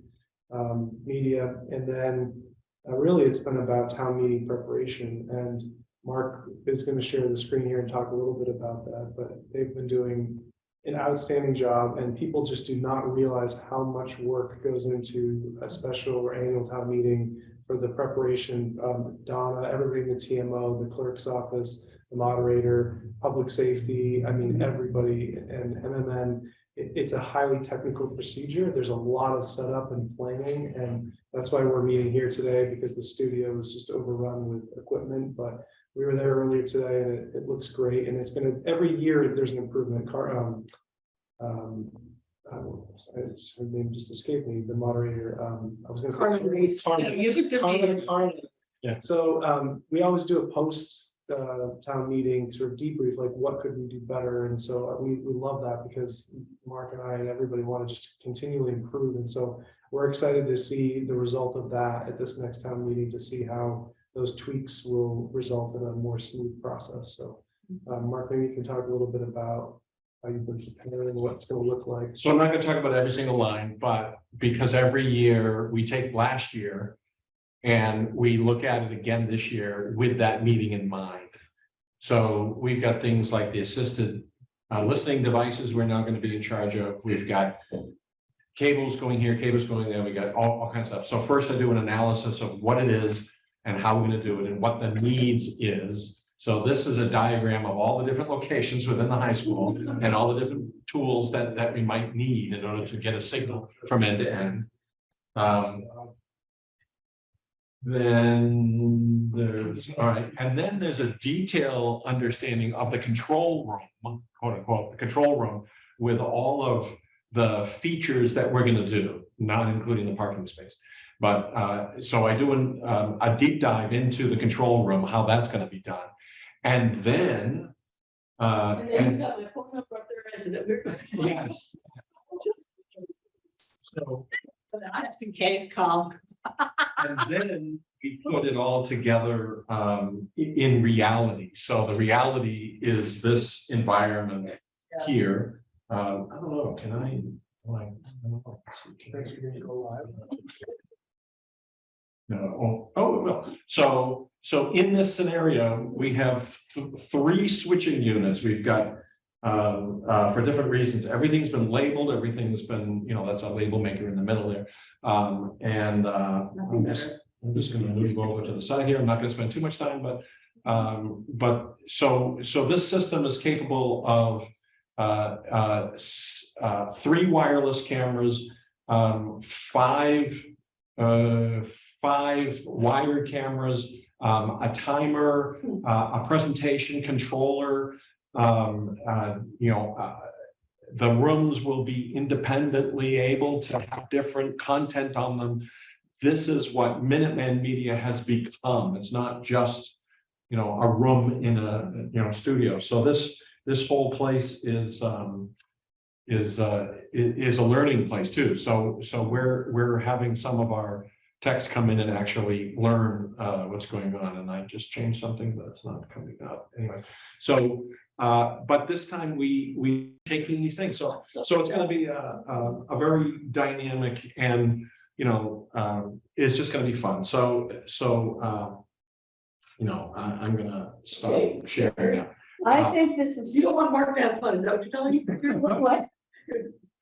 media. And then really it's been about town meeting preparation. And Mark is going to share the screen here and talk a little bit about that, but they've been doing an outstanding job, and people just do not realize how much work goes into a special or annual town meeting for the preparation. Donna, everybody in the TMO, the clerk's office, the moderator, public safety, I mean, everybody, and MMN. It's a highly technical procedure. There's a lot of setup and planning, and that's why we're meeting here today, because the studio is just overrun with equipment. But we were there earlier today, and it looks great. And it's going to, every year there's an improvement. Her name just escaped me. The moderator. I was going to say Carmen Reese. Carmen. Yeah, you looked at me. Carmen. Yeah. So we always do a post town meeting sort of debrief, like what could we do better, and so we love that, because Mark and I and everybody want to just continually improve, and so we're excited to see the result of that at this next town meeting, to see how those tweaks will result in a more smooth process. So Mark, maybe you can talk a little bit about how you've been preparing, what it's going to look like. So I'm not going to talk about every single line, but because every year we take last year and we look at it again this year with that meeting in mind. So we've got things like the assisted listening devices we're now going to be in charge of. We've got cables going here, cables going there. We got all kinds of stuff. So first I do an analysis of what it is and how we're going to do it and what the needs is. So this is a diagram of all the different locations within the high school and all the different tools that we might need in order to get a signal from end to end. Then there's, all right, and then there's a detailed understanding of the control room, quote unquote, the control room, with all of the features that we're going to do, not including the parking space. But so I do a deep dive into the control room, how that's going to be done. And then And then you got my phone number up there, isn't it? yes. So Just in case, call. and then we put it all together in reality. So the reality is this environment here. I don't know, can I? Like, I don't know. Thanks for going to go live. No, oh, well, so in this scenario, we have three switching units. We've got for different reasons. Everything's been labeled, everything's been, you know, that's a label maker in the middle there. I'm just going to move over to the side here. I'm not going to spend too much time, but so this system is capable of 3 wireless cameras, 5 wired cameras, a timer, a presentation controller. The rooms will be independently able to have different content on them. This is what Minuteman Media has become. It's not just, you know, a room in a studio. So this whole place is a learning place too. So we're having some of our techs come in and actually learn what's going on. And I just changed something, but it's not coming up anyway. So but this time we taking these things. So it's going to be a very dynamic, and you know, it's just going to be fun. So you know, I'm going to stop sharing now. I think this is. You don't want Mark to have fun, is that what you're telling me? What?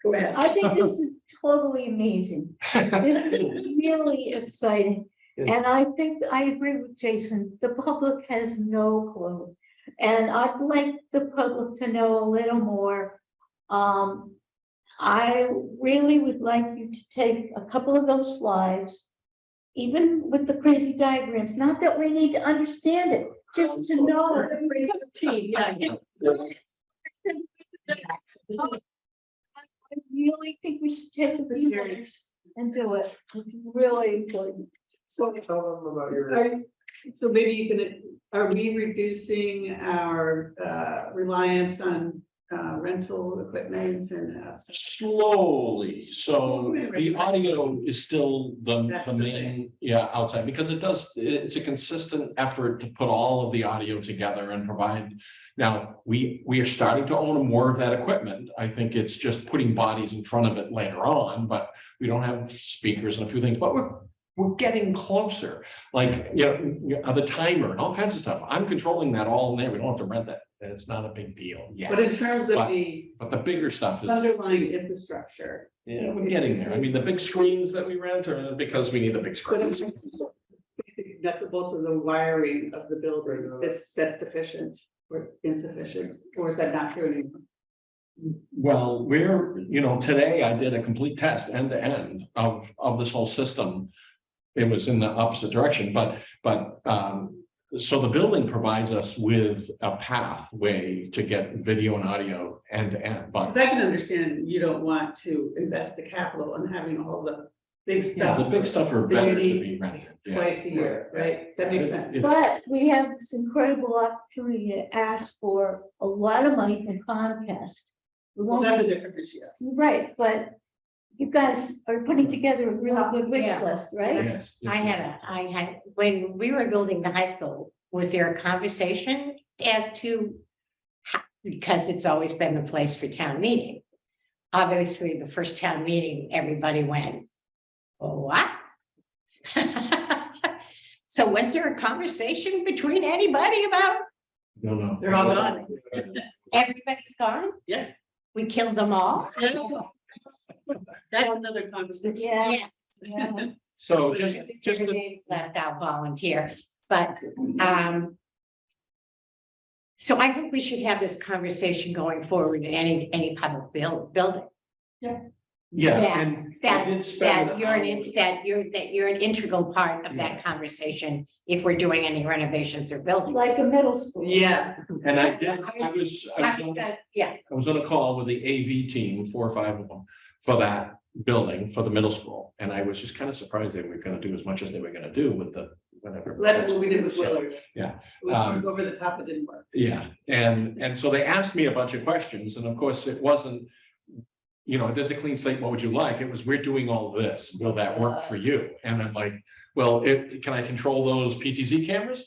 Go ahead. I think this is totally amazing. This is really exciting. And I think I agree with Jason. The public has no clue. And I'd like the public to know a little more. I really would like you to take a couple of those slides, even with the crazy diagrams, not that we need to understand it, just to know. Yeah. I really think we should take a few minutes and do it. It's really important. So tell them about your. So maybe you can, are we reducing our reliance on rental equipment and Slowly. So the audio is still the main, outside, because it's a consistent effort to put all of the audio together and provide. Now, we are starting to own more of that equipment. I think it's just putting bodies in front of it later on, but we don't have speakers and a few things, but we're getting closer, like, the timer and all kinds of stuff. I'm controlling that all in there. We don't have to rent that. It's not a big deal. Yeah. But in terms of But- the But the bigger stuff is, underlying infrastructure, yeah, we're getting there. I mean, the big screens that we rent are because we need the big but it's screens. basic nuts and bolts of the wiring of the building, that's deficient or insufficient, or is that not true anymore? Well, today I did a complete test end to end of this whole system. It was in the opposite direction, but so the building provides us with a pathway to get video and audio end to end, but Because I can understand you don't want to invest the capital in having all the big yeah, stuff. the big stuff are that you better to need be rented. Yeah. Twice a year, right? That makes sense. But we have this incredible opportunity to ask for a lot of money from Comcast. We Well, won't, that's a different issue, yes. right, but you guys are putting together a really good wish Yeah. list, right? Yes, I had, when we were building the high school, was there a conversation as to because it's always been the place for town meeting? Obviously, the first town meeting, everybody went, what? So was there a conversation between anybody about No. They're all gone. everybody's gone? Yeah. We killed them all? That's another conversation. Yeah. Yes. Yeah. So just Left out volunteer, but, so I think we should have this conversation going forward in any public building. yeah, and I did spend That you're an integral part of that conversation if we're doing any renovations or building. Like a middle school. Yeah. And I did, I Yeah, was on a call with the AV team, 4 or 5 of them, for that building, for the middle school. And I was just kind of surprised they were gonna do as much as they were gonna do with the, whatever. That's what we did with Willard. Yeah. It was over the top, it didn't work. Yeah, and so they asked me a bunch of questions, and of course, it wasn't, there's a clean slate, what would you like? It was, we're doing all this, will that work for you? And I'm like, well, can I control those PTZ cameras?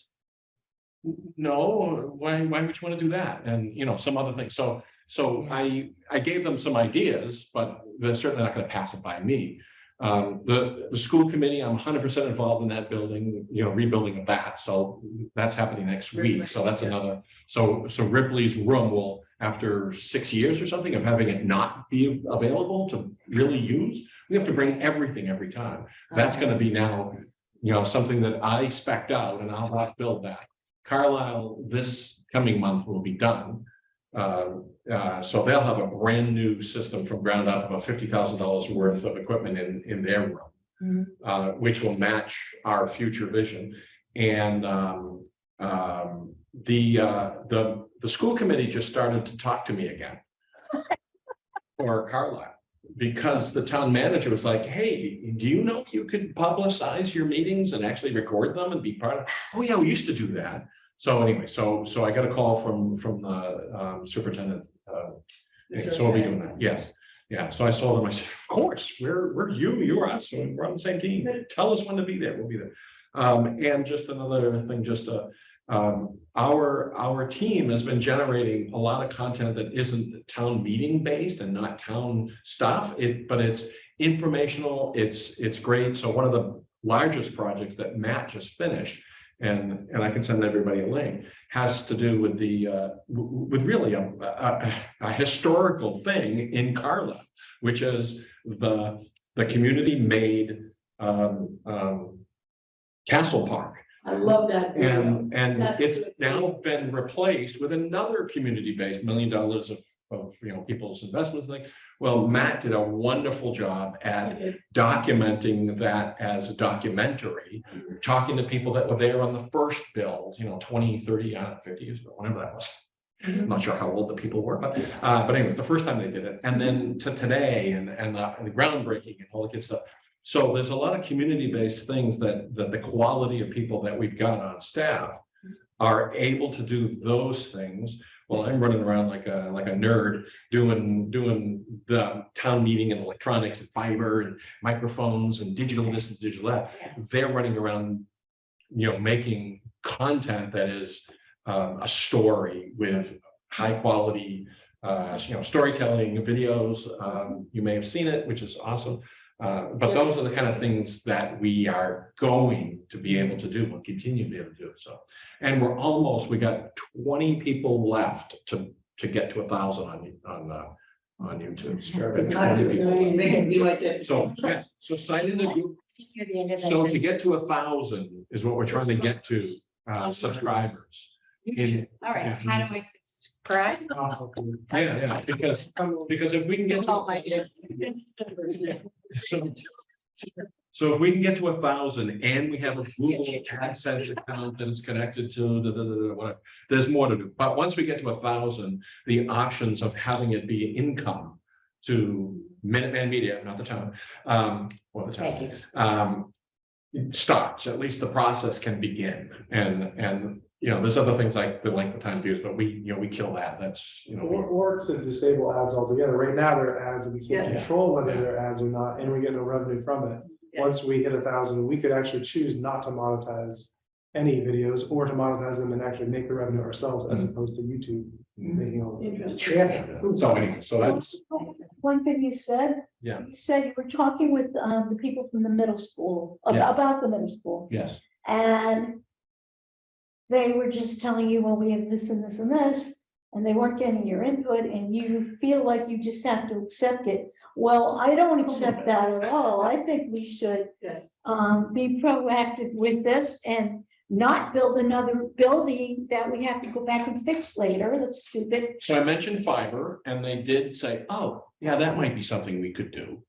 No, why would you want to do that? And, some other things. So I gave them some ideas, but they're certainly not going to pass it by me. The school committee, I'm 100% involved in that building, rebuilding of that. So that's happening next week. So that's another, so Ripley's room will, after 6 years or something of having it not be available to really use, we have to bring everything every time. That's going to be now, something that I spec'd out and I'll have to build that. Carlisle this coming month will be done. So they'll have a brand new system from ground up, about $50,000 worth of equipment in their room, which will match our future vision. And the school committee just started to talk to me again for Carlisle, because the town manager was like, hey, do you know you could publicize your meetings and actually record them and be part of? Oh yeah, we used to do that. So anyway, so I got a call from the superintendent. So we'll be doing that. Yes. Yeah. So I told them, I said, of course, we're you, you're us. We're on the same team. Tell us when to be there. We'll be there. And just another thing, our team has been generating a lot of content that isn't town meeting based and not town stuff. But it's informational. It's great. So one of the largest projects that Matt just finished, and I can send everybody a link, has to do with with really a historical thing in Carlisle, which is the community made Castle Park. I love that. And That's it's good. now been replaced with another community-based $1 million of people's investments thing. Well, Matt did a wonderful job at documenting that as a documentary, talking to people that were there on the first build, 20, 30, 50 years ago, whatever that was. I'm not sure how old the people were, but anyways, the first time they did it, and then to today and the groundbreaking and all the good stuff. So there's a lot of community-based things that the quality of people that we've got on staff are able to do those things. Well, I'm running around like a nerd doing the town meeting and electronics and fiber and microphones and digital this and digital that. They're running around, making content that is a story with high quality, storytelling videos. You may have seen it, which is awesome. But those are the kind of things that we are going to be able to do, we'll continue to be able to do, so. And we got 20 people left to get to 1,000 on YouTube. They can be like that. So, yes, so sign in the group. Near the end of the- So to get to 1,000 is what we're trying to get to, subscribers. All right, how do I subscribe? Yeah, because if we can get Oh, my to. So if we can get to 1,000 and we have a Google AdSense account that is connected to whatever, there's more to do. But once we get to 1,000, the options of having it be income to Minuteman Media, not the town, or the Thank town, you. starts. At least the process can begin. And there's other things like the length of time views, but we kill that. That's Or to disable ads altogether. Right now, there are ads and we can't Yeah. control whether they're ads or not, and we get no revenue from it. Yeah. Once we hit 1,000, we could actually choose not to monetize any videos or to monetize them and actually make the revenue ourselves as opposed to YouTube making all the videos. Interesting. So anyway, so that's, One thing you said. Yeah. You said you were talking with the people from the middle school Yeah. about the middle school, yes. and they were just telling you, well, we have this and this and this, and they weren't getting your input, and you feel like you just have to accept it. Well, I don't accept that at all. I think we should Yes. be proactive with this and not build another building that we have to go back and fix later. That's stupid. So I mentioned fiber and they did say, oh, yeah, that might be something we could do.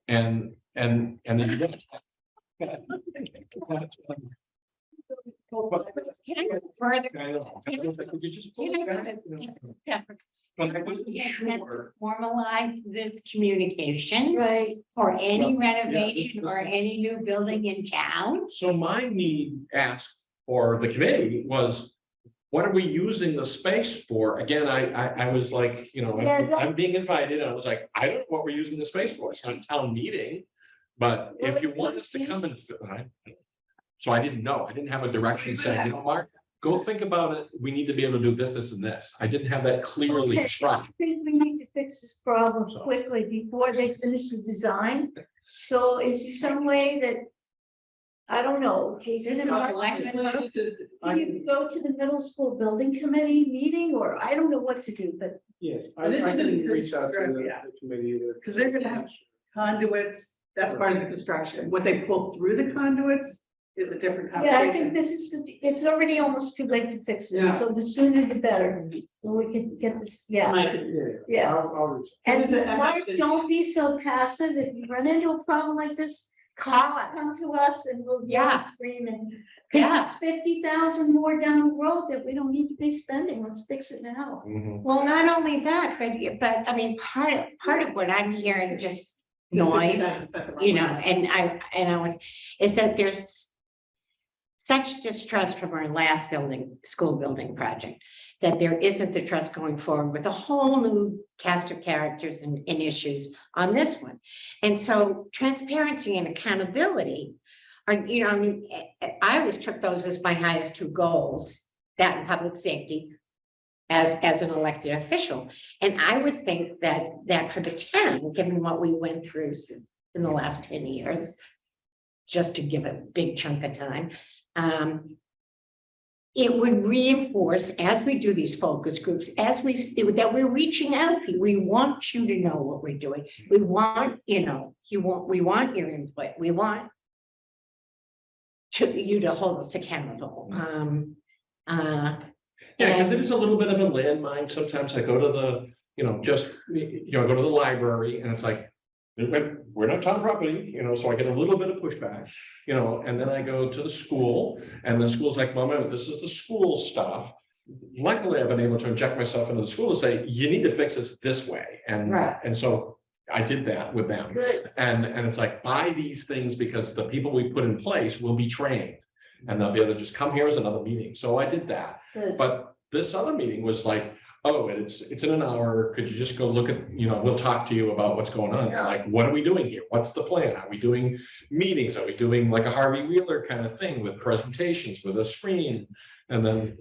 And then. Can I go further? I know. You just- You know, yeah. But I wasn't Yes, that's sure. Formalize this communication Right. for any Yeah, renovation or any new building in town. So my need asked for the committee was, what are we using the space for? Again, I was like, I'm being invited. And I was like, I don't know what we're using the space for. It's not a town meeting. But if you want us to come and. So I didn't know. I didn't have a direction saying, Mark, go think about it. We need to be able to do this, this, and this. I didn't have that clearly Okay, described. I think we need to fix this problem So. quickly before they finish the design. So is there some way that, I don't know, Jason, can you go to the middle school building committee meeting, or I don't know what to do, but Yes, I And this isn't can reach out to construct- the yeah. the committee either. Because they're gonna have conduits, that's part of the construction. What they pull through the conduits is a different yeah, I think conversation. this is, it's already almost too late to fix this, Yeah. so the sooner the better. So we can get this, yeah. Yeah. I'll reach. And Is it- Mark, don't be so passive. If you run into a problem like this, Call us. come to us and we'll yell Yeah. and scream and. Yeah. It's 50,000 more down the road that we don't need to be spending. Let's fix it now. Mhm. Well, not only that, but I mean, part of what I'm hearing, just noise, and I was, is that there's such distrust from our last school building project, that there isn't the trust going forward with a whole new cast of characters and issues on this one. And so transparency and accountability are, I mean, I always took those as my highest two goals, that and public safety as an elected official. And I would think that for the town, given what we went through in the last 10 years, just to give a big chunk of time, it would reinforce, as we do these focus groups, that we're reaching out. We want you to know what we're doing. We want, we want your input. We want you to hold us accountable. Yeah, because it is a little bit of a landmine. Sometimes I go to the, I go to the library and it's like, we're not town property, so I get a little bit of pushback, and then I go to the school and the school's like, Mom, this is the school stuff. Luckily, I've been able to inject myself into the school and say, you need to fix this way. Right. And so I did that with them. Good. And it's like, buy these things because the people we put in place will be trained and they'll be able to just come here as another meeting. So I did that. Good. But this other meeting was like, oh, it's in an hour. Could you just go look at, we'll talk to you about what's going on. Yeah. Like, what are we doing here? What's the plan? Are we doing meetings? Are we doing like a Harvey Wheeler kind of thing with presentations with a screen? And then,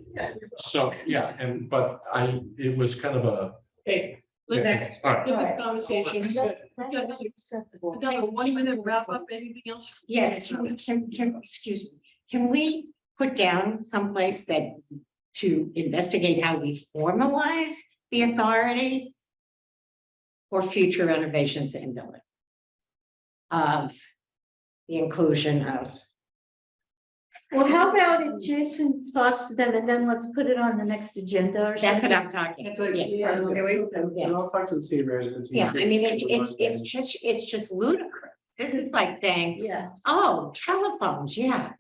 so, yeah, but it was kind of a, Hey, let's All right. get this conversation. That's Got acceptable. another 1 minute wrap up, anything else? Yes, excuse me, can we put down someplace that to investigate how we formalize the authority for future renovations in building of the inclusion of, Well, how about if Jason talks to them and then let's put it on the next agenda or that's something? what I'm talking. That's what- Yeah. yeah. And I'll talk to the city management team. Yeah, I mean, it's just ludicrous. This is like saying, Yeah. oh, telephones, yeah.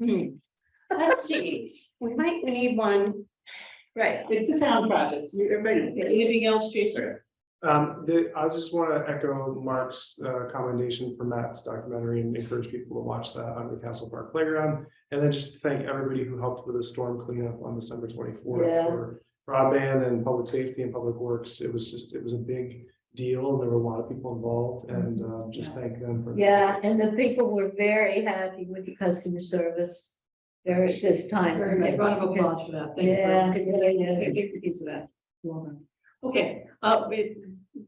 Let's see, we need one. Right. It's a town project. Everybody, Anything else, Jason? I just want to echo Mark's commendation for Matt's documentary and encourage people to watch that on the Castle Park Playground. And then just thank everybody who helped with the storm cleanup on December 24th Yeah. for broadband and public safety and public works. It was a big deal. And there were a lot of people involved, and just thank them for. Yeah, and the people were very happy with the customer service there at this time. Very much. Round of applause for that. Thank you. Yeah, Thank you for that. Well done. Okay,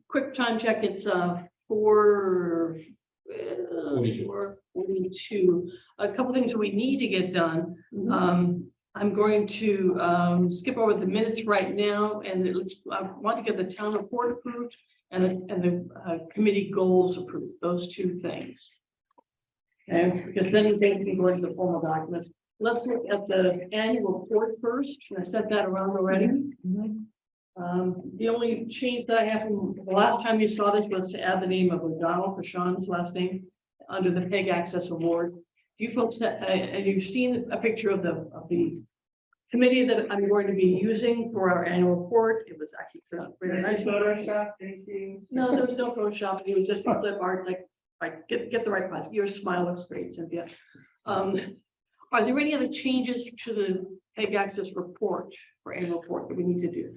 quick time check. It's 4:42. A couple things that we need to get done. I'm going to skip over the minutes right now, and I want to get the town report approved and the committee goals approved. Those two things. Okay, because then we can go into the formal documents. Let's look at the annual report first. I sent that around already. The only change that I have from the last time you saw this was to add the name of O'Donnell for Sean's last name under the PEG Access Award. You folks, and you've seen a picture of the committee that I'm going to be using for our annual report. It was actually very nice. Photoshop, thank you. No, there was no Photoshop. It was just a clip art, like get the right class. Your smile looks great, Cynthia. Are there any other changes to the PEG Access report for annual report that we need to do?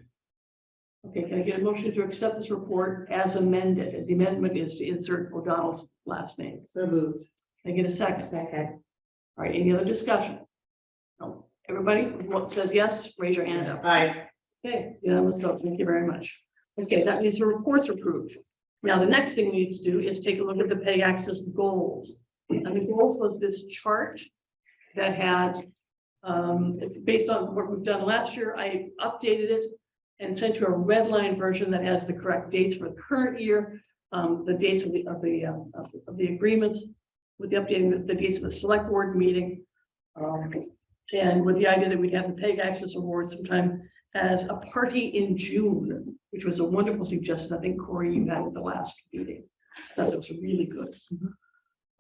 Okay, can I get a motion to accept this report as amended? And the amendment is to insert O'Donnell's last name. So moved. Can I get a second? Second. All right, any other discussion? No. Everybody what says yes, raise your hand up. Aye. Okay, yeah, let's go. Thank you very much. Okay, that means the report's approved. Now, the next thing we need to do is take a look at the PEG Access goals. And the goals was this chart that had, it's based on what we've done last year. I updated it and sent you a red line version that has the correct dates for the current year, the dates of the agreements, with the updating the dates of the select board meeting, and with the idea that we'd have the PEG Access Award sometime as a party in June, which was a wonderful suggestion. I think Corey, you had at the last meeting. That was really good.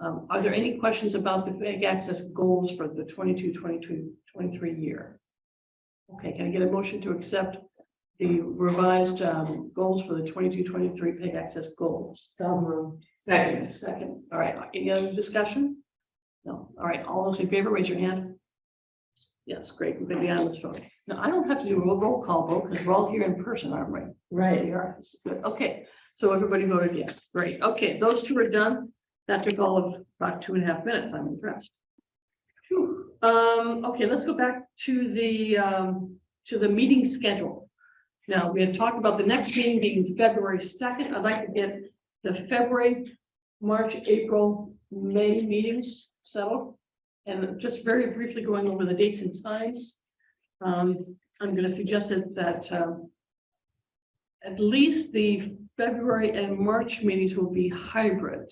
Are there any questions about the PEG Access goals for the 22-23 year? Okay, can I get a motion to accept the revised goals for the 22-23 PEG Access goals? So moved. Second. Second. All right, any other discussion? No. All right, all those in favor, raise your hand. Yes, great. We're going to be on this vote. Now, I don't have to do a roll call vote because we're all here in person, aren't we? So we are. Good. Okay, so everybody voted yes. Great. Okay, those two are done. That took all of about 2.5 minutes. I'm impressed. Whew. Okay, let's go back to the meeting schedule. Now, we had talked about the next meeting being February 2nd. I'd like to get the February, March, April, May meetings settled. And just very briefly going over the dates and times. I'm going to suggest that at least the February and March meetings will be hybrid.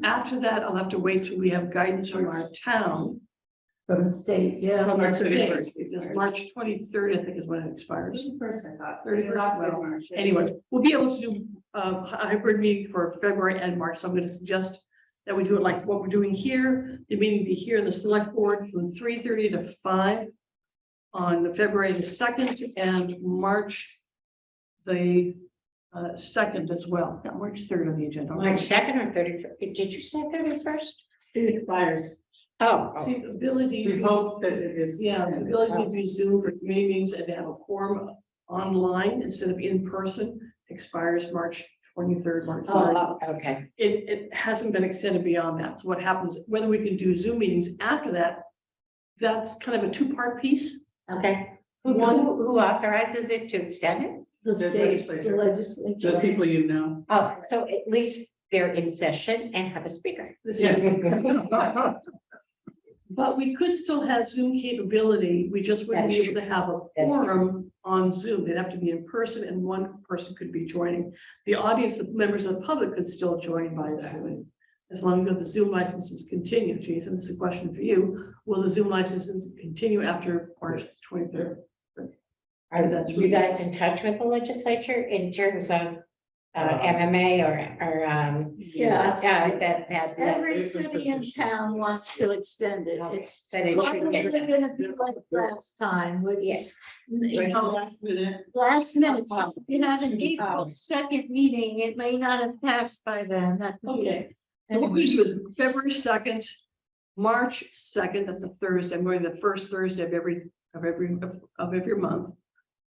After that, I'll have to wait till we have guidance from our town. From the state, yeah. From the March state, 31st. because March 23rd, I think, is when it expires. First, I thought. 31st, Last well, March. Anyway, we'll be able to do a hybrid meeting for February and March. So I'm going to suggest that we do it like what we're doing here. The meeting will be here in the select board from 3:30 to 5 on February the 2nd and March the 2nd as well. Not March 3rd on the agenda. March 2nd or 31st? Did you say 31st? It expires. Oh, See, the ability. We hope that it is. Yeah, the ability to do Zoom for committee meetings and to have a quorum online instead of in person expires March 23rd, March 3rd. Okay. It hasn't been extended beyond that. So what happens, whether we can do Zoom meetings after that, that's kind of a two-part piece. Okay. Who authorizes it to extend it? The The state, legislature. the legislature. Those people you know. Oh, so at least they're in session and have a speaker. But we could still have Zoom capability, we just wouldn't be That's able to have a That's forum on Zoom, they'd have to be in person and one person could be joining. The audience, the members of the public could still join by Zoom. As long as the Zoom licenses continue, Jason, this is a question for you, will the Zoom licenses continue after March 23rd? Are That's you guys in touch with the legislature in terms of MMA or Yeah. that. Every city in town wants to extend it. It's That it should probably get- gonna be like last time, which Yeah. is, you know, Last minute. last minute. So if you have an Oh. April 2nd meeting, it may not have passed by then. That could be- Okay, so what we do is February 2nd, March 2nd, that's a Thursday, I'm going the first Thursday of every month.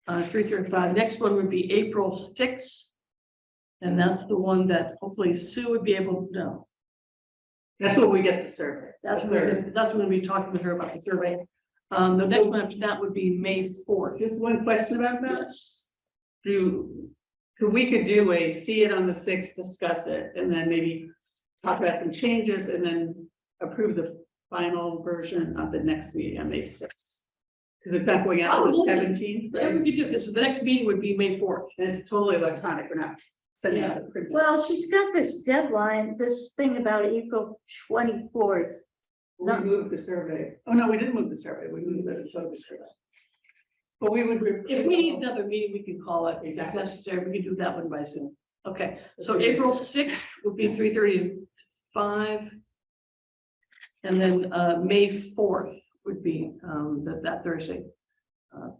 3:35, next one would be April 6th. And that's the one that hopefully Sue would be able to know. That's what we get to survey. That's when we talked with her about the survey. The next one after that would be May 4th. Just one question about that. Yes. We could do a see it on the 6th, discuss it, and then maybe talk about some changes and then approve the final version of the next meeting on May 6th. Because it's not going out to the 17th, Yeah, we right? could do this. The next meeting would be May 4th. And it's totally electronic, we're not sending out a print. Well, she's got this deadline, this thing about April 24th. We moved the survey. Oh, no, we didn't move the survey, we moved the focus survey. But we would. If we need another meeting, we can call it if Exactly. necessary. We can do that one by Zoom. Okay, so April 6th would be 3:30 to 5. And then May 4th would be that Thursday.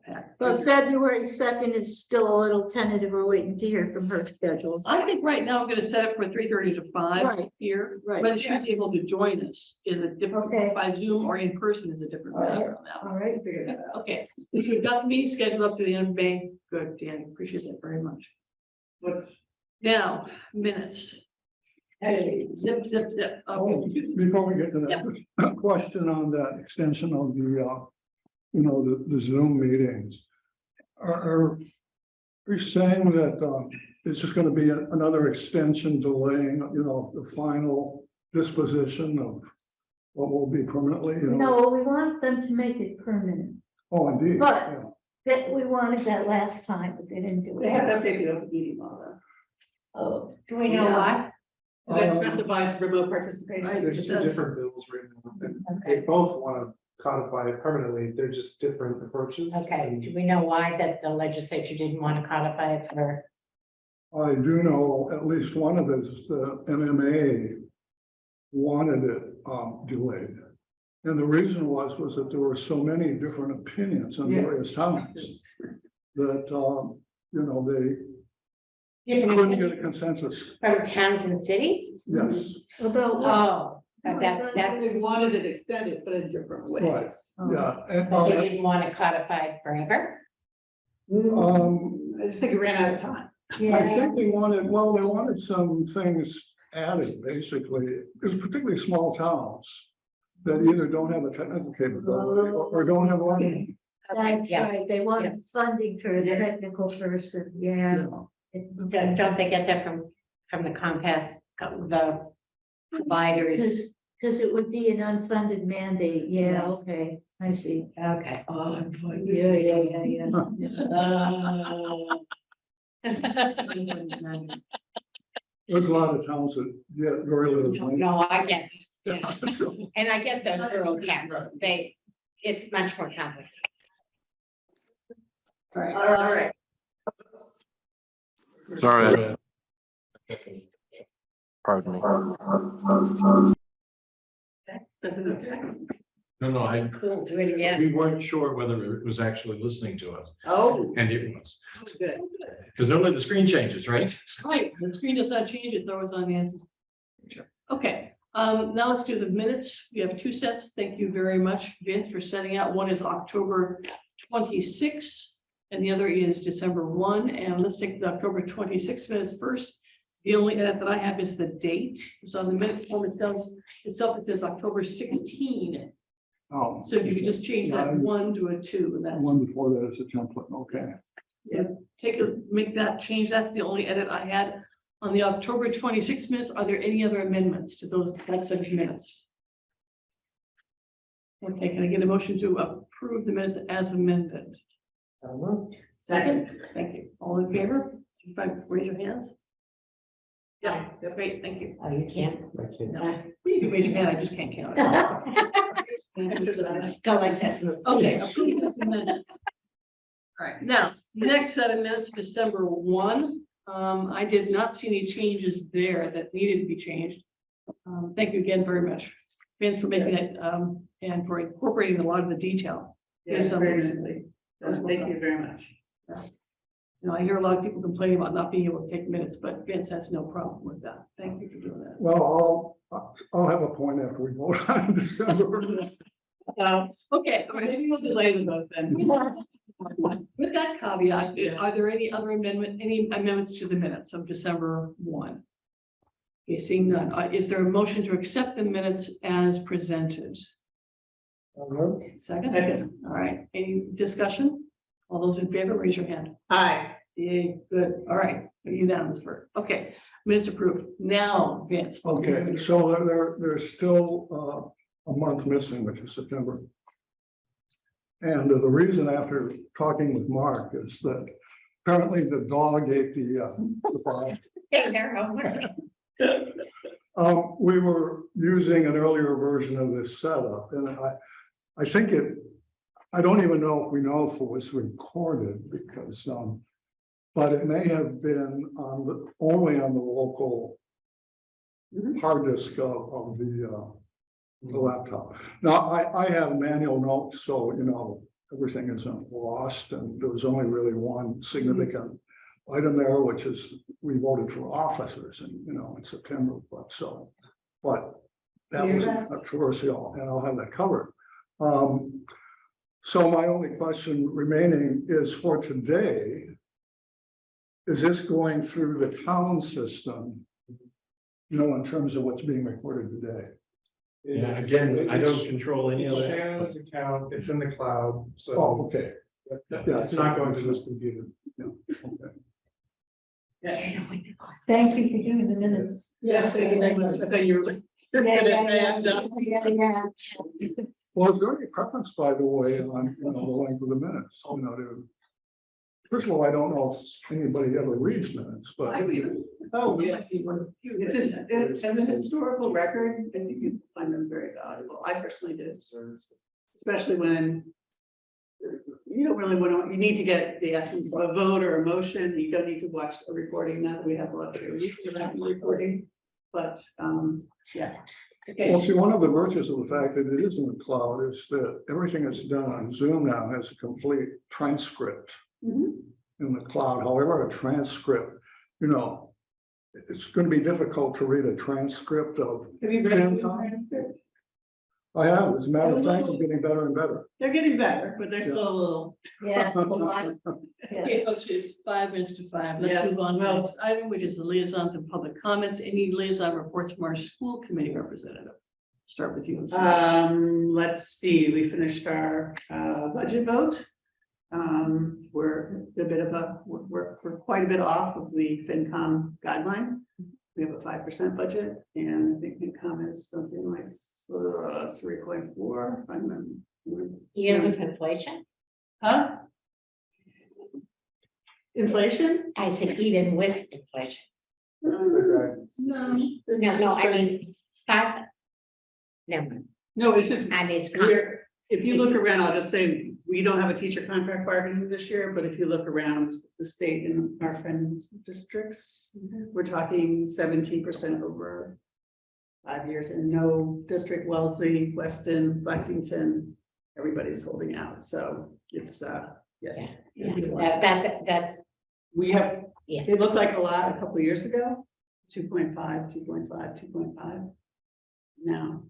Pack. But February 2nd is still a little tentative. We're waiting to hear from her schedule. I think right now I'm gonna set it for 3:30 to 5 Right, here. right. Whether she's able to join us is a different, Okay. by Zoom or in person is a different All right. matter on that one. All right, figured it out. Okay, so we've got the meeting scheduled up to the end of May. Good, Dan, appreciate that very much. Now, minutes. Hey, zip, zip, zip. Oh, Okay. before we get to that, question on that extension of the, the Zoom meetings. Are you saying that, it's just gonna be another extension delaying, the final disposition of what will be permanently, No, we want them to make it permanent. Oh, indeed. But- yeah. That we wanted that last time, but they didn't do They have to it. update the open meeting law though. Oh, Do we know Yeah. what? That Um, specifies remote participation. There's two different bills right now, and they both want to codify it permanently, they're just different approaches. Okay, do we know why that the legislature didn't want to codify it for? I do know at least one of it is the MMA wanted it delayed. And the reason was that there were so many different opinions in Yeah. various towns that, they Different couldn't get a opinions consensus. From towns and cities? Yes, about what? Oh, What that's, They wanted it extended, but in different ways. Right. Oh. yeah. And, they didn't want to codify it forever? I just think it ran out of time. I Yeah, think they wanted some things added, basically, because particularly small towns that either don't have a technical capability or don't have one. Okay, that's yeah. right. They wanted funding for a technical person, yeah. Don't they get that from the Compass, the providers? Because it would be an unfunded mandate, yeah, okay, I see. Okay. Yeah. There's a lot of towns that get very little money. No, I get, it. Yeah, so- and I get those rural towns, it's much more complicated. All right. All right. Sorry, pardon me. Doesn't affect. No, Cool, do it again. we weren't sure whether it was actually listening to us, Oh, and it was. good. Because normally the screen changes, right? Right, the screen does not change, it's always on Nancy's. Okay, now let's do the minutes. We have two sets. Thank you very much, Vince, for sending out. One is October 26th and the other is December 1. And let's take the October 26th minutes first. The only edit that I have is the date. So on the minute form itself, it says October 16. Oh. So if you could just change that 1 to a 2, and that's One before that is a template, okay. So make that change. That's the only edit I had on the October 26 minutes. Are there any other amendments to that set of minutes? Okay, can I get a motion to approve the minutes as amended? Second, thank you. All in favor? Raise your hands. Yeah, great, thank you. Oh, you can't. No, you can raise your hand, I just can't count it. Go like this. Okay. Approve this amendment. All right, now, next set of minutes, December 1. I did not see any changes there that needed to be changed. Thank you again very much, Vince, for making it and for incorporating a lot of the detail. Yes, Based on very these. nicely. Thank you very much. You know, I hear a lot of people complaining about not being able to take minutes, but Vince has no problem with that. Thank you for doing that. Well, I'll have a point after we vote on December. Okay, Maybe we'll delay the vote then. with that caveat, Yes. are there any amendments to the minutes of December 1? Okay, seeing none, is there a motion to accept the minutes as presented? Second? All right, any discussion? All those in favor, raise your hand. Aye. Yay, good, all right, unanimous for, okay, minutes approved. Now, Vince. Okay, so there's still a month missing, which is September. And the reason, after talking with Mark, is that apparently the dog ate the file. We were using an earlier version of this setup, and I think I don't even know if we know if it was recorded, because but it may have been only on the local hard disk of the laptop. Now, I have manual notes, so you know everything isn't lost, and there was only really one significant item there, which is we voted for officers, and you know in September, but that wasn't controversial, and I'll have that covered. So my only question remaining is for today. Is this going through the town system? You know, in terms of what's being recorded today? Yeah, again, I don't control any of It's that. Shannon's account, it's in the cloud, so Oh, okay. Yeah, it's not going to this computer. Thank you for doing the minutes. Yes, thank you very much. I thought you were. Yeah. Well, is there any preference, by the way, on the length of the minutes? You know, first of all, I don't know if anybody ever reads minutes, but Oh, yes. It's just, as a historical record, I think you find them very valuable. I personally did. Especially when you don't really want to, you need to get the essence of a vote or a motion. You don't need to watch a recording now that we have a luxury of recording. But, yeah. well, see, one of the virtues of the fact that it is in the cloud is that everything that's done on Zoom now has a complete transcript in the cloud. However, a transcript, you know, it's going to be difficult to read a transcript of. Have you read the transcript? I have, as a matter of fact, I'm getting better and better. They're getting better, but they're still a little. Yeah. Okay, folks, it's 5 minutes to 5. Let's Yes. move on to the next item, which is the liaisons and public comments. Any liaison reports from our school committee representative? Start with you. Let's see, we finished our budget vote. We're a bit of we're quite a bit off of the FinCom guideline. We have a 5% budget, and I think FinCom is something like 3.4. Year with inflation? Huh? Inflation? I said even with inflation. No. No, I mean, 5. Never mind. No, it's just, I mean, it's. if you look around, I'll just say, we don't have a teacher contract bargaining this year, but if you look around the state and our friends' districts, we're talking 17% over 5 years, and no district, Wellesley, Weston, Lexington, everybody's holding out. So it's, yes. Yeah, that's, We have, Yeah. it looked like a lot a couple of years ago, 2.5, 2.5, 2.5. Now.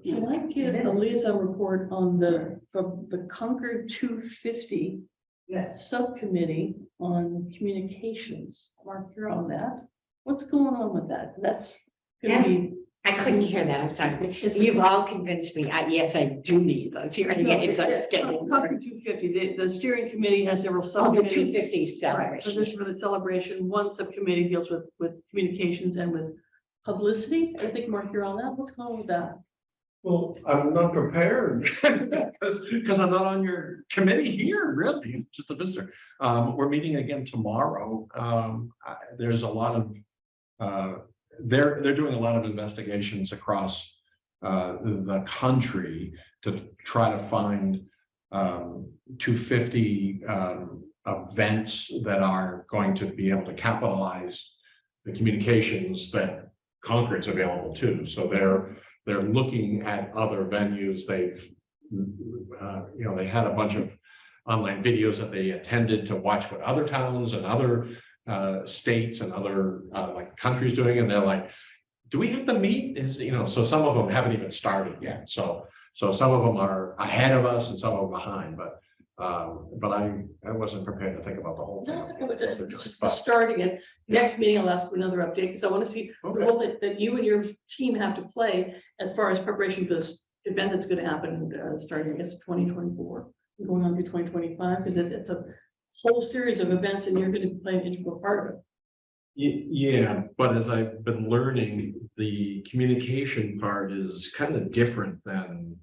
Can I get a liaison report on from the Concord 250 Yes. subcommittee on communications? Mark, you're on that. What's going on with that? That's gonna be, I couldn't hear that, I'm sorry. You've all convinced me. Yes, I do need those hearing aids. I'm just getting. Concord 250, the steering committee has several Oh, the subcommittees. 250 Right, so celebration. this for the celebration, one subcommittee deals with communications and with publicity. I think, Mark, you're on that. What's going on with that? Well, I'm not prepared because I'm not on your committee here, really, just a visitor. We're meeting again tomorrow. There's a lot of, they're doing a lot of investigations across the country to try to find 250 events that are going to be able to capitalize the communications that Concord's available to. So they're looking at other venues. They've, they had a bunch of online videos that they attended to watch what other towns and other states and other like countries doing, and they're like, do we have to meet? So some of them haven't even started yet. So some of them are ahead of us and some of them behind, but I wasn't prepared to think about the whole thing. It's just the starting it. Next meeting, I'll ask for another update because I want to see the role that you and your team have to play as far as preparation for this event that's going to happen starting, I guess, 2024, going on to 2025, because it's a whole series of events and you're going to play an integral part of it. Yeah, but as I've been learning, the communication part is kind of different than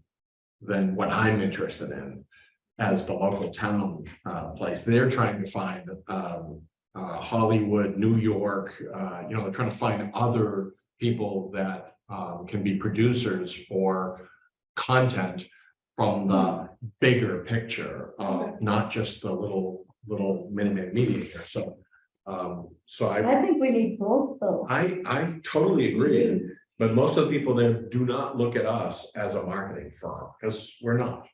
what I'm interested in as the local town place. They're trying to find Hollywood, New York, they're trying to find other people that can be producers for content from the bigger picture, not just the little minute media here. So I think we need both though. I totally agree, but most of the people there do not look at us as a marketing firm because we're not.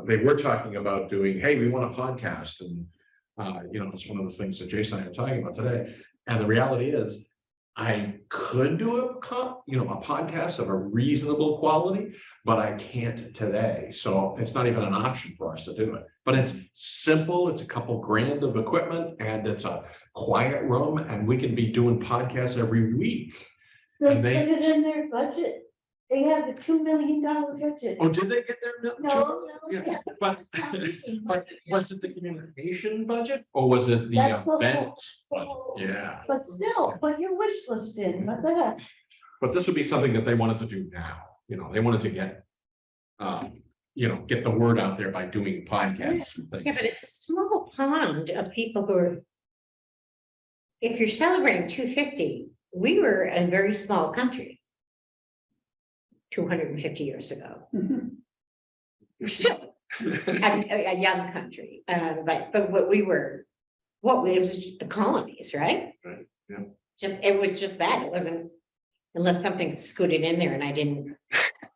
They were talking about doing, hey, we want a podcast, and it's one of the things that Jason and I are talking about today. And the reality is, I could do a podcast of a reasonable quality, but I can't today. So it's not even an option for us to do it. But it's simple. It's a couple grand of equipment, and it's a quiet room, and we can be doing podcasts every week. They And put it in their budget. They have a $2 million budget. Oh, did they get their? No, Yeah, but was it the communication budget or was it the That's the events budget? whole- Yeah, But still, put your wish list in, what the heck? but this would be something that they wanted to do now. They wanted to get, get the word out there by doing podcasts and Yeah, things. but it's a small pond of people who are. If you're celebrating 250, we were a very small country 250 years ago. We're still a young country, but what we were, it was just the colonies, right? Right, yeah. It was just that. It wasn't, unless something scooted in there and I didn't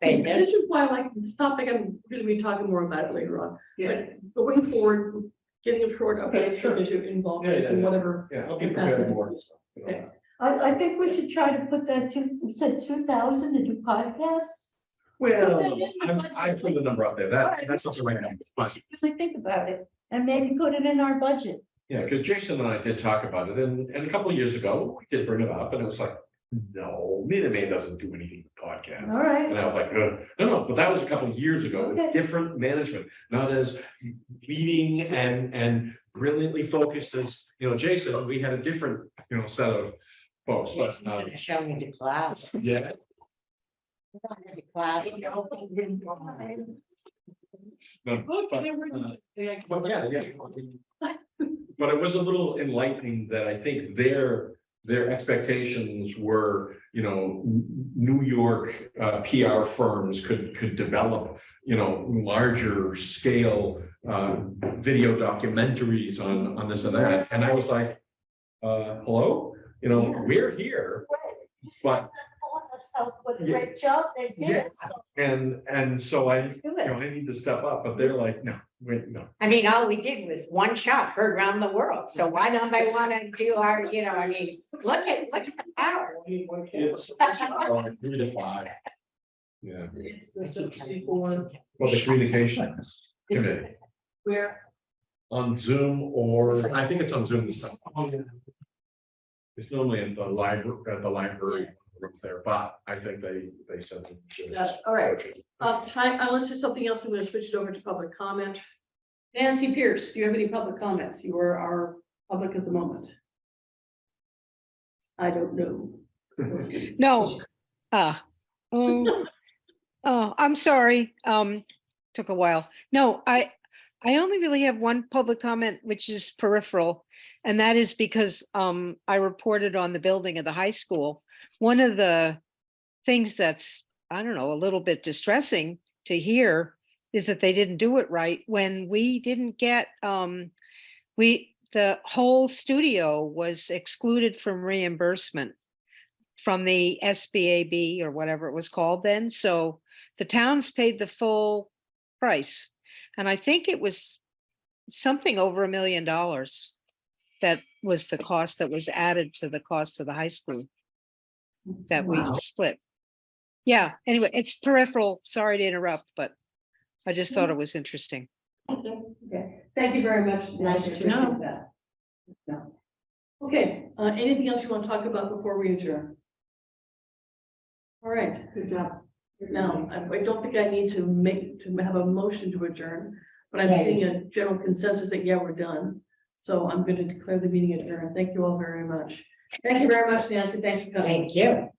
say This this. is why I like this topic. I'm going to be talking more about it later on. Yeah. But going forward, getting a short updates from as you involve this and whatever. Yeah, I'll be prepared more. Okay. I think we should try to put that you said 2,000 to do podcasts. Well, Put that in the I budget. put the number up there. That's not the right number. But Really think about it and maybe put it in our budget. yeah, because Jason and I did talk about it, and a couple of years ago, we did bring it up, and it was like, no, Minute Maid doesn't do anything with podcasts. All right. And I was like, no, but that was a couple of years ago, with Okay. different management, not as leading and brilliantly focused as, Jason. We had a different, set of folks, but Show me the class. yeah. The class. No, but yeah. But it was a little enlightening that I think their expectations were, New York PR firms could develop, larger scale video documentaries on this and that. And I was like, hello, we're here, but What a great job they yeah, did. So and so I, do it. I need to step up, but they're like, no, wait, no. I mean, all we did was one shot heard around the world. So why don't they want to do our, look at the power. It's 3 to 5. Yeah, It's the subcommittee for well, the communications committee where, on Zoom, or I think it's on Zoom this time. It's normally at the library, rooms there, but I think they said. Yeah, all right. Time, unless there's something else, I'm gonna switch it over to public comment. Nancy Pierce, do you have any public comments? You are our public at the moment. I don't know. We'll see. No. Oh, I'm sorry. Took a while. No, I only really have one public comment, which is peripheral. And that is because I reported on the building of the high school. One of the things that's, I don't know, a little bit distressing to hear is that they didn't do it right when we didn't get, the whole studio was excluded from reimbursement from the SBAB or whatever it was called then. So the towns paid the full price. And I think it was something over $1 million. That was the cost that was added to the cost of the high school that we split. Yeah, anyway, it's peripheral. Sorry to interrupt, but I just thought it was interesting. Okay, thank you very much. Nice Nancy. to know. Appreciate that. Yeah. Okay, anything else you want to talk about before we adjourn? All right, Good job. now, I don't think I need to have a motion to adjourn, but I'm Right. seeing a general consensus that, yeah, we're done. So I'm going to declare the meeting adjourned. Thank you all very much. Thank you very much, Nancy. Thanks for coming. Thank you.